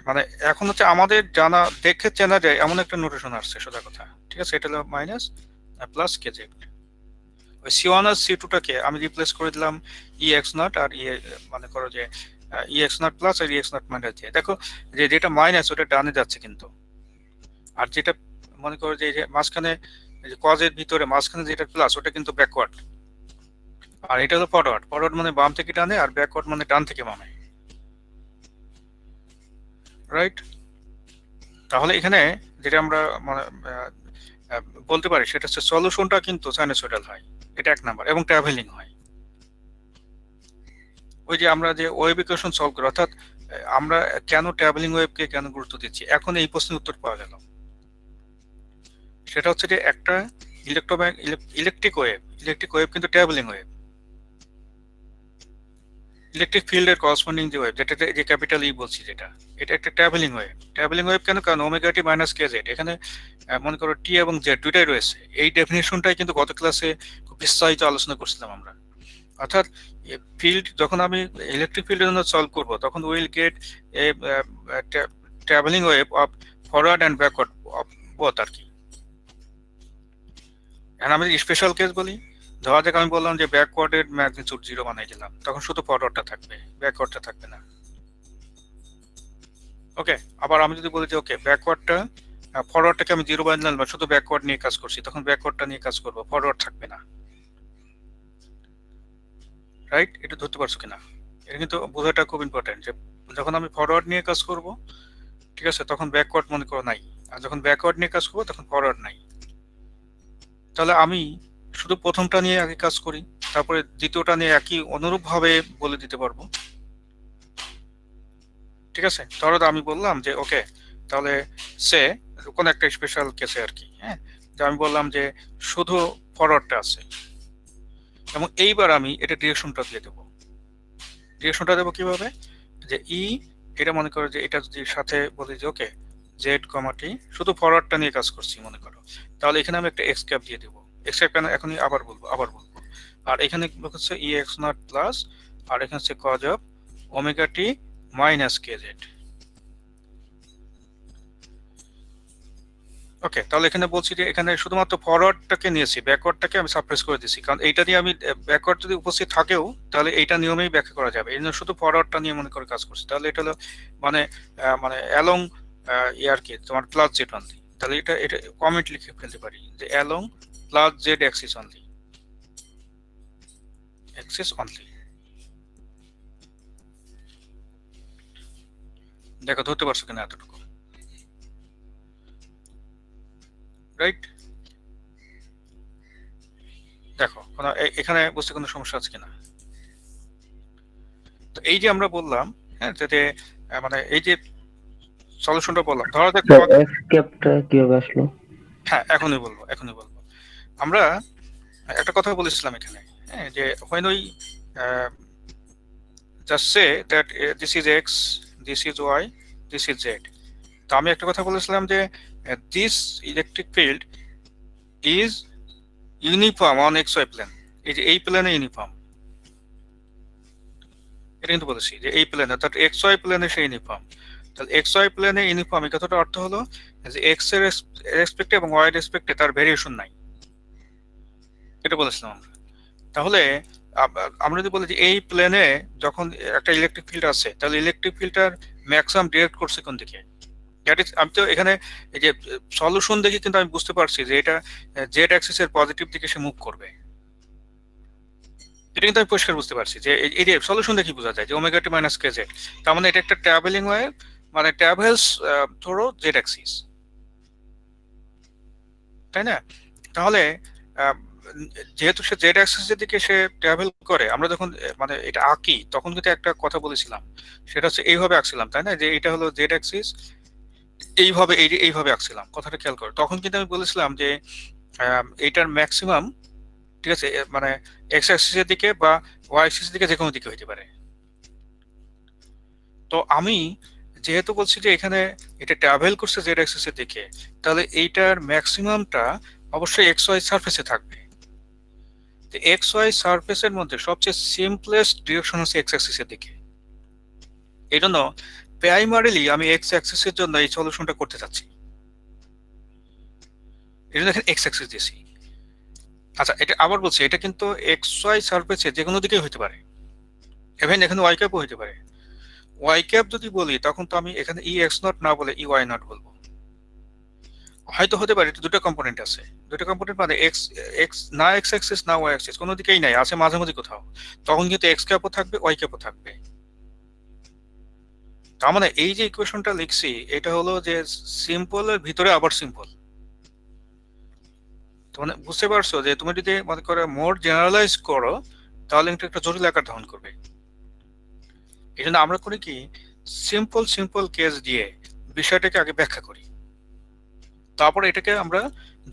মানে এখন হচ্ছে আমাদের জানা দেখে চেনা যায় এমন একটা নোটেশন আসছে, সোজা কথা, ঠিক আছে? এটা হলো মাইনাস প্লাস কে জেড। ওই c1 আর c2টাকে আমি রিপ্লেস করে দিলাম ই এক্স নট আর ই, মানে করো যে ই এক্স নট প্লাস আর ই এক্স নট মাইনাস দিয়ে। দেখো যে যেটা মাইনাস ওটা ডানে যাচ্ছে কিন্তু, আর যেটা মনে করো যে মাঝখানে কজের ভিতরে মাঝখানে যেটা প্লাস ওটা কিন্তু ব্যাকওয়ার্ড, আর এটা হলো ফরওয়ার্ড। ফরওয়ার্ড মানে বাম থেকে ডানে, আর ব্যাকওয়ার্ড মানে ডান থেকে বামে, রাইট? তাহলে এখানে যেটা আমরা মানে বলতে পারি সেটা হচ্ছে সলিউশনটা কিন্তু সাইনোসয়েডাল হয়, এটা এক নাম্বার, এবং ট্রাভেলিং হয়। ওই যে আমরা যে ওয়েভ ইকুয়েশন সলভ করি, অর্থাৎ আমরা কেন ট্রাভেলিং ওয়েভকে কেন গুরুত্ব দিচ্ছি, এখন এই প্রশ্নের উত্তর পাওয়া গেল। সেটা হচ্ছে যে একটা ইলেকট্রিক ওয়েভ কিন্তু ট্রাভেলিং ওয়েভ, ইলেকট্রিক ফিল্ডের করসপন্ডিং যে ওয়েভ, যেটা যে ক্যাপিটাল ই বলছি, যেটা এটা একটা ট্রাভেলিং ওয়েভ। ট্রাভেলিং ওয়েভ কেন? কারণ omega T minus K Z, এখানে মনে করো টি এবং জেড দুইটাই রয়েছে। এই ডেফিনেশনটাই কিন্তু গত ক্লাসে খুব বিস্তারিত আলোচনা করছিলাম আমরা। অর্থাৎ ফিল্ড যখন আমি ইলেকট্রিক ফিল্ডের জন্য সলভ করবো, তখন will get a travelling wave of forward and backward of both আর কি। আমি স্পেশাল কেস বলি, ধরা যাক আমি বললাম যে ব্যাকওয়ার্ডের ম্যাগনিটিউড 0 বানাই দিলাম, তখন শুধু ফরওয়ার্ডটা থাকবে, ব্যাকওয়ার্ডটা থাকবে না। ওকে, আবার আমি যদি বলি যে ওকে ফরওয়ার্ডটাকে আমি 0 বানালাম বা শুধু ব্যাকওয়ার্ড নিয়ে কাজ করছি, তখন ব্যাকওয়ার্ডটা নিয়ে কাজ করবো, ফরওয়ার্ড থাকবে না। রাইট? এটা ধরতে পারছো কিনা? এটা কিন্তু বোঝাটা খুব ইম্পর্টেন্ট যে যখন আমি ফরওয়ার্ড নিয়ে কাজ করব, ঠিক আছে, তখন ব্যাকওয়ার্ড মনে করো নাই, আর যখন ব্যাকওয়ার্ড নিয়ে কাজ করবো তখন ফরওয়ার্ড নাই। তাহলে আমি শুধু প্রথমটা নিয়ে আগে কাজ করি, তারপরে দ্বিতীয়টা নিয়ে একই অনুরূপ ভাবে বলে দিতে পারবো। ঠিক আছে, ধরো আমি বললাম যে ওকে, তাহলে সে কোন একটা স্পেশাল কেসে আর কি, হ্যাঁ, যে আমি বললাম যে শুধু ফরওয়ার্ডটা আছে, এবং এইবার আমি এটা ডিরেকশনটা দিয়ে দেবো। ডিরেকশনটা দেবো কিভাবে, যে এটা মনে করো যে এটা যদি সাথে বলি যে ওকে জেড কমাটি, শুধু ফরওয়ার্ডটা নিয়ে কাজ করছি মনে করো, তাহলে এখানে আমি একটা এক্স ক্যাপ দিয়ে দেবো। এক্স ক্যাপ কেন এখনই আবার বলবো। আর এখানে হচ্ছে এক্স নট প্লাস, আর এখানে হচ্ছে cos of omega T minus K Z. Okay, তাহলে এখানে বলছি যে এখানে শুধুমাত্র ফরওয়ার্ডটাকে নিয়েছি, ব্যাকওয়ার্ডটাকে আমি সাপ্রেস করে দিছি, কারণ এইটা দিয়ে আমি ব্যাকওয়ার্ড যদি উপস্থিত থাকেও তাহলে এইটা নিয়মেই ব্যাখ্যা করা যাবে, এই জন্য শুধু ফরওয়ার্ডটা নিয়ে মনে করে কাজ করছি। তাহলে এটা হলো মানে অ্যালং আর কি তোমার প্লাস জেড অনলি, তাহলে এটা কমেন্ট লিখে ফেলতে পারি যে along plus Z Axis only, দেখো ধরতে পারছো কিনা এতটুকু? রাইট? দেখো এখানে বুঝতে কোনো সমস্যা আছে কিনা? তো এই যে আমরা বললাম, হ্যাঁ, যে এই যে সলিউশনটা বললাম, ধরো দেখো এক্স ক্যাপটা কিভাবে আসলো? হ্যাঁ, এখনই বলবো। আমরা একটা কথা বলেছিলাম এখানে, হ্যাঁ, যে when we just say that this is x, this is y, this is z, তো আমি একটা কথা বলেছিলাম যে this electric field is uniform on xy plane, এই প্লেনে ইউনিফর্ম, এটা কিন্তু বলেছি যে এই প্লেনে, অর্থাৎ xy প্লেনে সে ইউনিফর্ম। তাহলে xy প্লেনে ইউনিফর্ম এই কথাটা অর্থ হলো যে x এর রেসপেক্টে এবং y এর রেসপেক্টে তার ভেরিয়েশন নাই, এটা বলেছিলাম আমরা। তাহলে আমরা যদি বলি যে এই প্লেনে যখন একটা ইলেকট্রিক ফিল্ড আছে, তাহলে ইলেকট্রিক ফিল্ডটার ম্যাক্সিমাম ডিরেক্ট করছে কোন দিকে? আমি তো এখানে এই যে সলিউশন দেখে কিন্তু আমি বুঝতে পারছি যে এটা জেড অ্যাক্সিসের পজিটিভ দিকে সে মুভ করবে, এটা কিন্তু আমি পরিষ্কার বুঝতে পারছি যে এই যে সলিউশন দেখে বোঝা যায় যে omega T minus K Z, তার মানে এটা একটা ট্রাভেলিং ওয়েভ, মানে ট্রাভেলস থ্রু জেড অ্যাক্সিস, তাই না? তাহলে যেহেতু সে জেড অ্যাক্সিসের দিকে সে ট্রাভেল করে, আমরা যখন এটা আঁকি তখন কিন্তু একটা কথা বলেছিলাম, সেটা হচ্ছে এইভাবে আঁকছিলাম, তাই না, যে এটা হলো জেড অ্যাক্সিস, এইভাবে আঁকছিলাম, কথাটা খেয়াল করো। তখন কিন্তু আমি বলেছিলাম যে এইটার ম্যাক্সিমাম, ঠিক আছে, এক্স অ্যাক্সিসের দিকে বা ওয়াই অ্যাক্সিসের দিকে যে কোনো দিকে হইতে পারে। তো আমি যেহেতু বলছি যে এখানে এটা ট্রাভেল করছে জেড অ্যাক্সিসের দিকে, তাহলে এইটার ম্যাক্সিমামটা অবশ্যই এক্স ওয়াই সারফেসে থাকবে। তো এক্স ওয়াই সারফেসের মধ্যে সবচেয়ে সিম্পলেস্ট ডিরেকশন হচ্ছে এক্স অ্যাক্সিসের দিকে। এই জন্য প্রাইমারিলি আমি এক্স অ্যাক্সিসের জন্য এই সলিউশনটা করতে চাচ্ছি, এই জন্য এখানে এক্স অ্যাক্সিস দিয়েছি। আচ্ছা, এটা আবার বলছি, এটা কিন্তু এক্স ওয়াই সারফেসে যে কোনো দিকেই হইতে পারে, ইভেন এখানে ওয়াই ক্যাপও হইতে পারে। ওয়াই ক্যাপ যদি বলি তখন তো আমি এখানে ই এক্স নট না বলে ই ওয়াই নট বলবো। হয়তো হতে পারে এটা দুটো কম্পোনেন্ট আছে, দুটো কম্পোনেন্ট মানে না এক্স অ্যাক্সিস না ওয়াই অ্যাক্সিস, কোনো দিকেই নাই, আছে মাঝামাঝি কোথাও, তখন কিন্তু এক্স ক্যাপও থাকবে ওয়াই ক্যাপও থাকবে। তার মানে এই যে ইকুয়েশনটা লিখছি এটা হলো যে সিম্পলের ভিতরে আবার সিম্পল। মানে বুঝতে পারছো যে তুমি যদি মনে করো মোর জেনারেলাইজ করো তাহলে এটা একটা জটিল আকার ধারণ করবে। এই জন্য আমরা করি কি, সিম্পল কেস দিয়ে বিষয়টাকে আগে ব্যাখ্যা করি, তারপরে এটাকে আমরা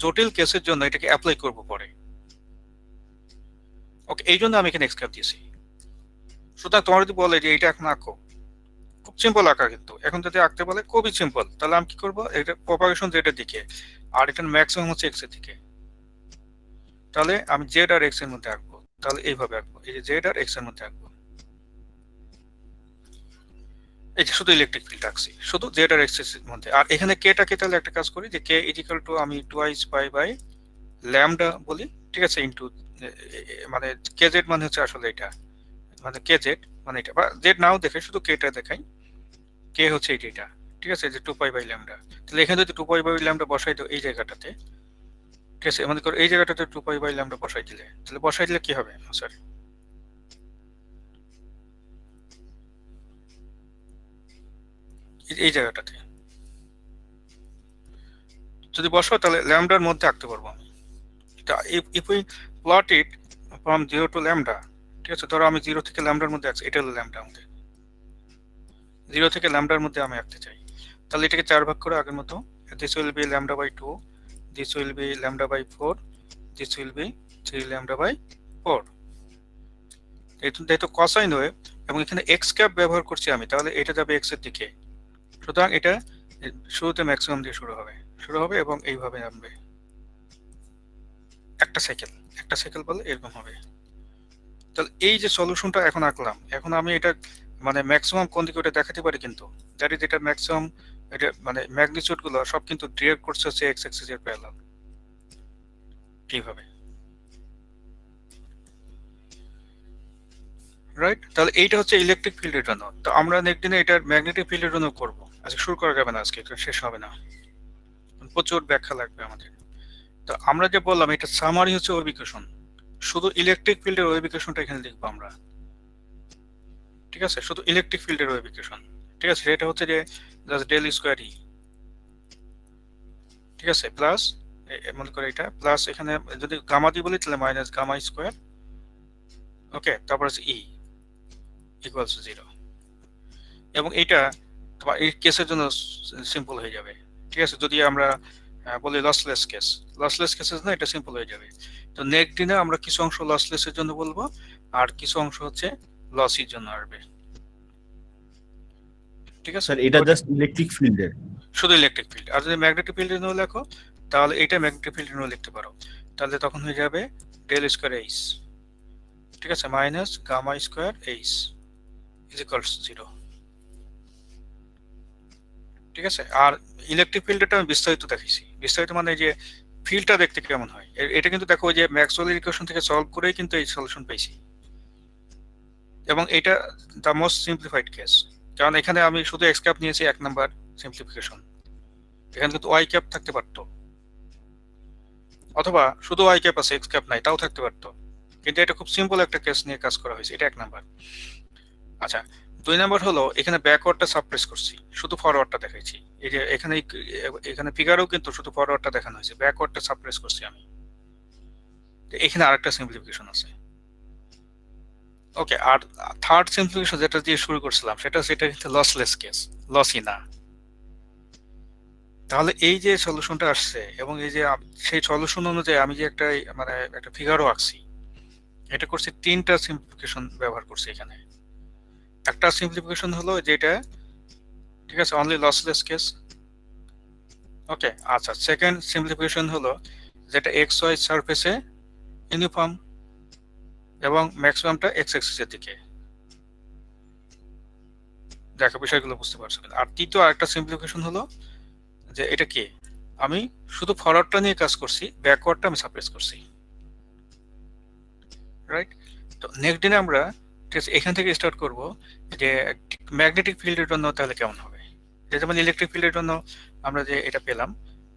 জটিল কেসের জন্য এটাকে অ্যাপ্লাই করব পরে। ওকে, এই জন্য আমি এখানে এক্স ক্যাপ দিয়েছি। সুতরাং তোমার যদি বলে যে এটা এখন আঁকো, খুব সিম্পল আঁকা, কিন্তু এখন যদি আঁকতে বলে খুবই সিম্পল, তাহলে আমি কি করবো, এটা প্রপাগেশন জেডের দিকে আর এটার ম্যাক্সিমাম হচ্ছে এক্স এর দিকে, তাহলে আমি জেড আর এক্স এর মধ্যে আঁকবো, তাহলে এইভাবে আঁকবো, এই যে জেড আর এক্স এর মধ্যে আঁকবো, এই যে শুধু ইলেকট্রিক ফিল্ড আঁকছি শুধু জেড আর এক্স এর মধ্যে। আর এখানে কেটাকে তাহলে একটা কাজ করি যে কে ইজ ইকুয়াল টু আমি টুয়াইস পাই বাই ল্যামডা বলি, ঠিক আছে, ইন্টু মানে কেজেড মানে হচ্ছে আসলে এটা, মানে কেজেড মানে এটা, বা জেড নাও দেখে শুধু কেটা দেখাই, কে হচ্ছে এটা, ঠিক আছে, যে 2π/λ। তাহলে এখানে যদি 2π/λ বসাই দাও এই জায়গাটাতে, ঠিক আছে, মনে করো এই জায়গাটাতে 2π/λ বসাই দিলে, তাহলে বসাই দিলে কি হবে স্যার? এই জায়গাটাতে যদি বসো তাহলে ল্যামডার মধ্যে আঁকতে পারবো আমি। If we plot it from 0 to λ, ঠিক আছে, ধরো আমি 0 থেকে ল্যামডার মধ্যে আঁকছি, এটা হলো ল্যামডা, আমাদের 0 থেকে ল্যামডার মধ্যে আমি আঁকতে চাই, তাহলে এটাকে 4 ভাগ করে আগের মতো, this will be λ/2, this will be λ/4, this will be 3λ/4। যেহেতু কসাইন ওয়েভ এবং এখানে এক্স ক্যাপ ব্যবহার করছি আমি, তাহলে এটা যাবে এক্স এর দিকে, সুতরাং এটা শুরুতে ম্যাক্সিমাম দিয়ে শুরু হবে এবং এইভাবে নামবে, একটা সাইকেল বলে এরকম হবে। তাহলে এই যে সলিউশনটা এখন আঁকলাম, এখন আমি এটা মানে ম্যাক্সিমাম কোন দিকে ওটা দেখাতে পারি, কিন্তু দ্যাট ইজ এটা ম্যাক্সিমাম, এটা মানে ম্যাগনিটিউড গুলো সব কিন্তু ডিরেক্ট করছে হচ্ছে এক্স অ্যাক্সিস এর প্যারালাল, কিভাবে, রাইট? তাহলে এইটা হচ্ছে ইলেকট্রিক ফিল্ডের জন্য। তো আমরা নেক্সট দিনে এটার ম্যাগনেটিক ফিল্ডের জন্য করব, আজকে শুরু করা যাবে না, আজকে এটা শেষ হবে না, প্রচুর ব্যাখ্যা লাগবে আমাদের। তো আমরা যে বললাম এটা সামারি হচ্ছে ওয়েভ ইকুয়েশন, শুধু ইলেকট্রিক ফিল্ডের ওয়েভ ইকুয়েশনটা এখানে লিখবো আমরা, ঠিক আছে, শুধু ইলেকট্রিক ফিল্ডের ওয়েভ ইকুয়েশন, ঠিক আছে, সেটা হচ্ছে যে জাস্ট ডেল স্কয়ার ই, ঠিক আছে, প্লাস মনে করে এটা প্লাস, এখানে যদি গামা দিয়ে বলি তাহলে মাইনাস গামা স্কয়ার, ওকে, তারপর হচ্ছে ই ইকুয়ালস টু 0, এবং এটা তোমার এই কেসের জন্য সিম্পল হয়ে যাবে, ঠিক আছে, যদি আমরা বলি লসলেস কেসের জন্য এটা সিম্পল হয়ে যাবে। তো নেক্সট দিনে আমরা কিছু অংশ লসলেসের জন্য বলবো আর কিছু অংশ হচ্ছে লসির জন্য আসবে, ঠিক আছে। স্যার এটা জাস্ট ইলেকট্রিক ফিল্ডের, শুধু ইলেকট্রিক ফিল্ড, আর যদি ম্যাগনেটিক ফিল্ডের জন্য লেখো তাহলে এটা ম্যাগনেটিক ফিল্ডের জন্য লিখতে পারো, তাহলে তখন হয়ে যাবে ডেল স্কয়ার এইচ, ঠিক আছে, minus gamma square H is equals 0, ঠিক আছে। আর ইলেকট্রিক ফিল্ডটা আমি বিস্তারিত দেখিয়েছি, বিস্তারিত মানে যে ফিল্ডটা দেখতে কেমন হয়, এটা কিন্তু দেখো যে ম্যাক্সওয়েলের ইকুয়েশন থেকে সলভ করেই কিন্তু এই সলিউশন পেয়েছি, এবং এটা দ্য মোস্ট সিম্পলিফাইড কেস, কারণ এখানে আমি শুধু এক্স ক্যাপ নিয়েছি 1 নাম্বার সিম্পলিফিকেশন, এখানে কিন্তু ওয়াই ক্যাপ থাকতে পারতো, অথবা শুধু ওয়াই ক্যাপ আছে এক্স ক্যাপ নাই, তাও থাকতে পারতো, কিন্তু এটা খুব সিম্পল একটা কেস নিয়ে কাজ করা হয়েছে, এটা 1 নাম্বার। আচ্ছা, 2 নাম্বার হলো এখানে ব্যাকওয়ার্ডটা সাপ্রেস করছি, শুধু ফরওয়ার্ডটা দেখাইছি, এই যে এখানে ফিগারেও কিন্তু শুধু ফরওয়ার্ডটা দেখানো হয়েছে, ব্যাকওয়ার্ডটা সাপ্রেস করছি আমি, এখানে আরেকটা সিম্পলিফিকেশন আছে, ওকে। আর থার্ড সিম্পলিফিকেশন যেটা দিয়ে শুরু করছিলাম সেটা কিন্তু লসলেস কেস, লসই না। তাহলে এই যে সলিউশনটা আসছে এবং এই যে সেই সলিউশন অনুযায়ী আমি যে একটা মানে একটা ফিগারও আঁকছি, এটা করছি 3টা সিম্পলিফিকেশন ব্যবহার করছি এখানে। একটা সিম্পলিফিকেশন হলো যেটা, ঠিক আছে, অনলি লসলেস কেস, ওকে। আচ্ছা, সেকেন্ড সিম্পলিফিকেশন হলো যেটা এক্স ওয়াই সারফেসে ইউনিফর্ম এবং ম্যাক্সিমামটা এক্স অ্যাক্সিসের দিকে, দেখো বিষয়গুলো বুঝতে পারছো। আর তৃতীয় আরেকটা সিম্পলিফিকেশন হলো যে এটা কি, আমি শুধু ফরওয়ার্ডটা নিয়ে কাজ করছি, ব্যাকওয়ার্ডটা আমি সাপ্রেস করছি, রাইট? তো নেক্সট দিনে আমরা এখান থেকে স্টার্ট করব যে ম্যাগনেটিক ফিল্ডের জন্য তাহলে কেমন হবে, যেমন ইলেকট্রিক ফিল্ডের জন্য আমরা যে এটা পেলাম,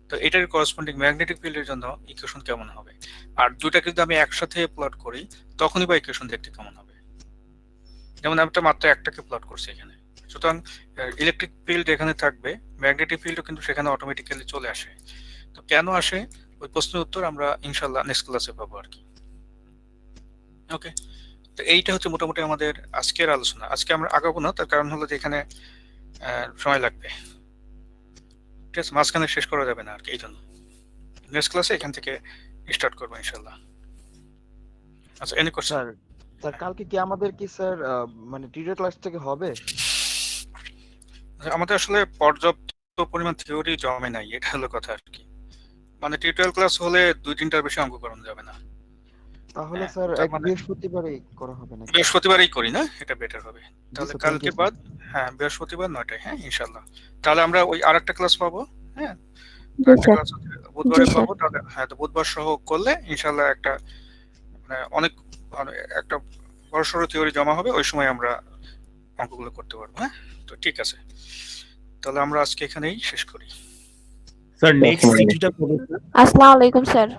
তো এটার করসপন্ডিং ম্যাগনেটিক ফিল্ডের জন্য ইকুয়েশন কেমন হবে, আর দুইটা কিন্তু আমি একসাথে প্লট করি তখনই বা ইকুয়েশন দেখতে কেমন হবে। যেমন আমি তো মাত্র একটাকে প্লট করছি এখানে, সুতরাং ইলেকট্রিক ফিল্ড এখানে থাকবে, ম্যাগনেটিক ফিল্ডও কিন্তু সেখানে অটোমেটিক্যালি চলে আসে। তো কেন আসে ওই প্রশ্নের উত্তর আমরা ইনশাল্লাহ নেক্সট ক্লাসে পাবো আর কি, ওকে। তো এইটা হচ্ছে মোটামুটি আমাদের আজকের আলোচনা। আজকে আমরা আগাবো না, তার কারণ হলো যে এখানে সময় লাগবে, ঠিক আছে, মাঝখানে শেষ করা যাবে না আর কি, এই জন্য নেক্সট ক্লাসে এখান থেকে স্টার্ট করবো ইনশাল্লাহ। আচ্ছা, এনি কোশ্চেন? স্যার কালকে কি আমাদের কি স্যার মানে টিউটর ক্লাস থেকে হবে? আমাদের আসলে পর্যাপ্ত পরিমাণ থিওরি জমে নাই, এটা হলো কথা আর কি। মানে টিউটোরিয়াল ক্লাস হলে 2-3টার বেশি অঙ্ক করানো যাবে না, তাহলে স্যার এক বৃহস্পতিবারই করা হবে নাকি? বৃহস্পতিবারই করি না, এটা বেটার হবে। তাহলে কালকে বাদ, হ্যাঁ বৃহস্পতিবার 9টায়, হ্যাঁ ইনশাল্লাহ। তাহলে আমরা ওই আরেকটা ক্লাস পাবো, হ্যাঁ বুধবারে পাবো, তাহলে হ্যাঁ, তো বুধবার সহ করলে ইনশাল্লাহ একটা মানে অনেক একটা বড়সড় থিওরি জমা হবে, ওই সময় আমরা অঙ্কগুলো করতে পারবো। হ্যাঁ, তো ঠিক আছে, তাহলে আমরা আজকে এখানেই শেষ করি। স্যার নেক্সট সিটিটা কবে? আসসালামু আলাইকুম স্যার।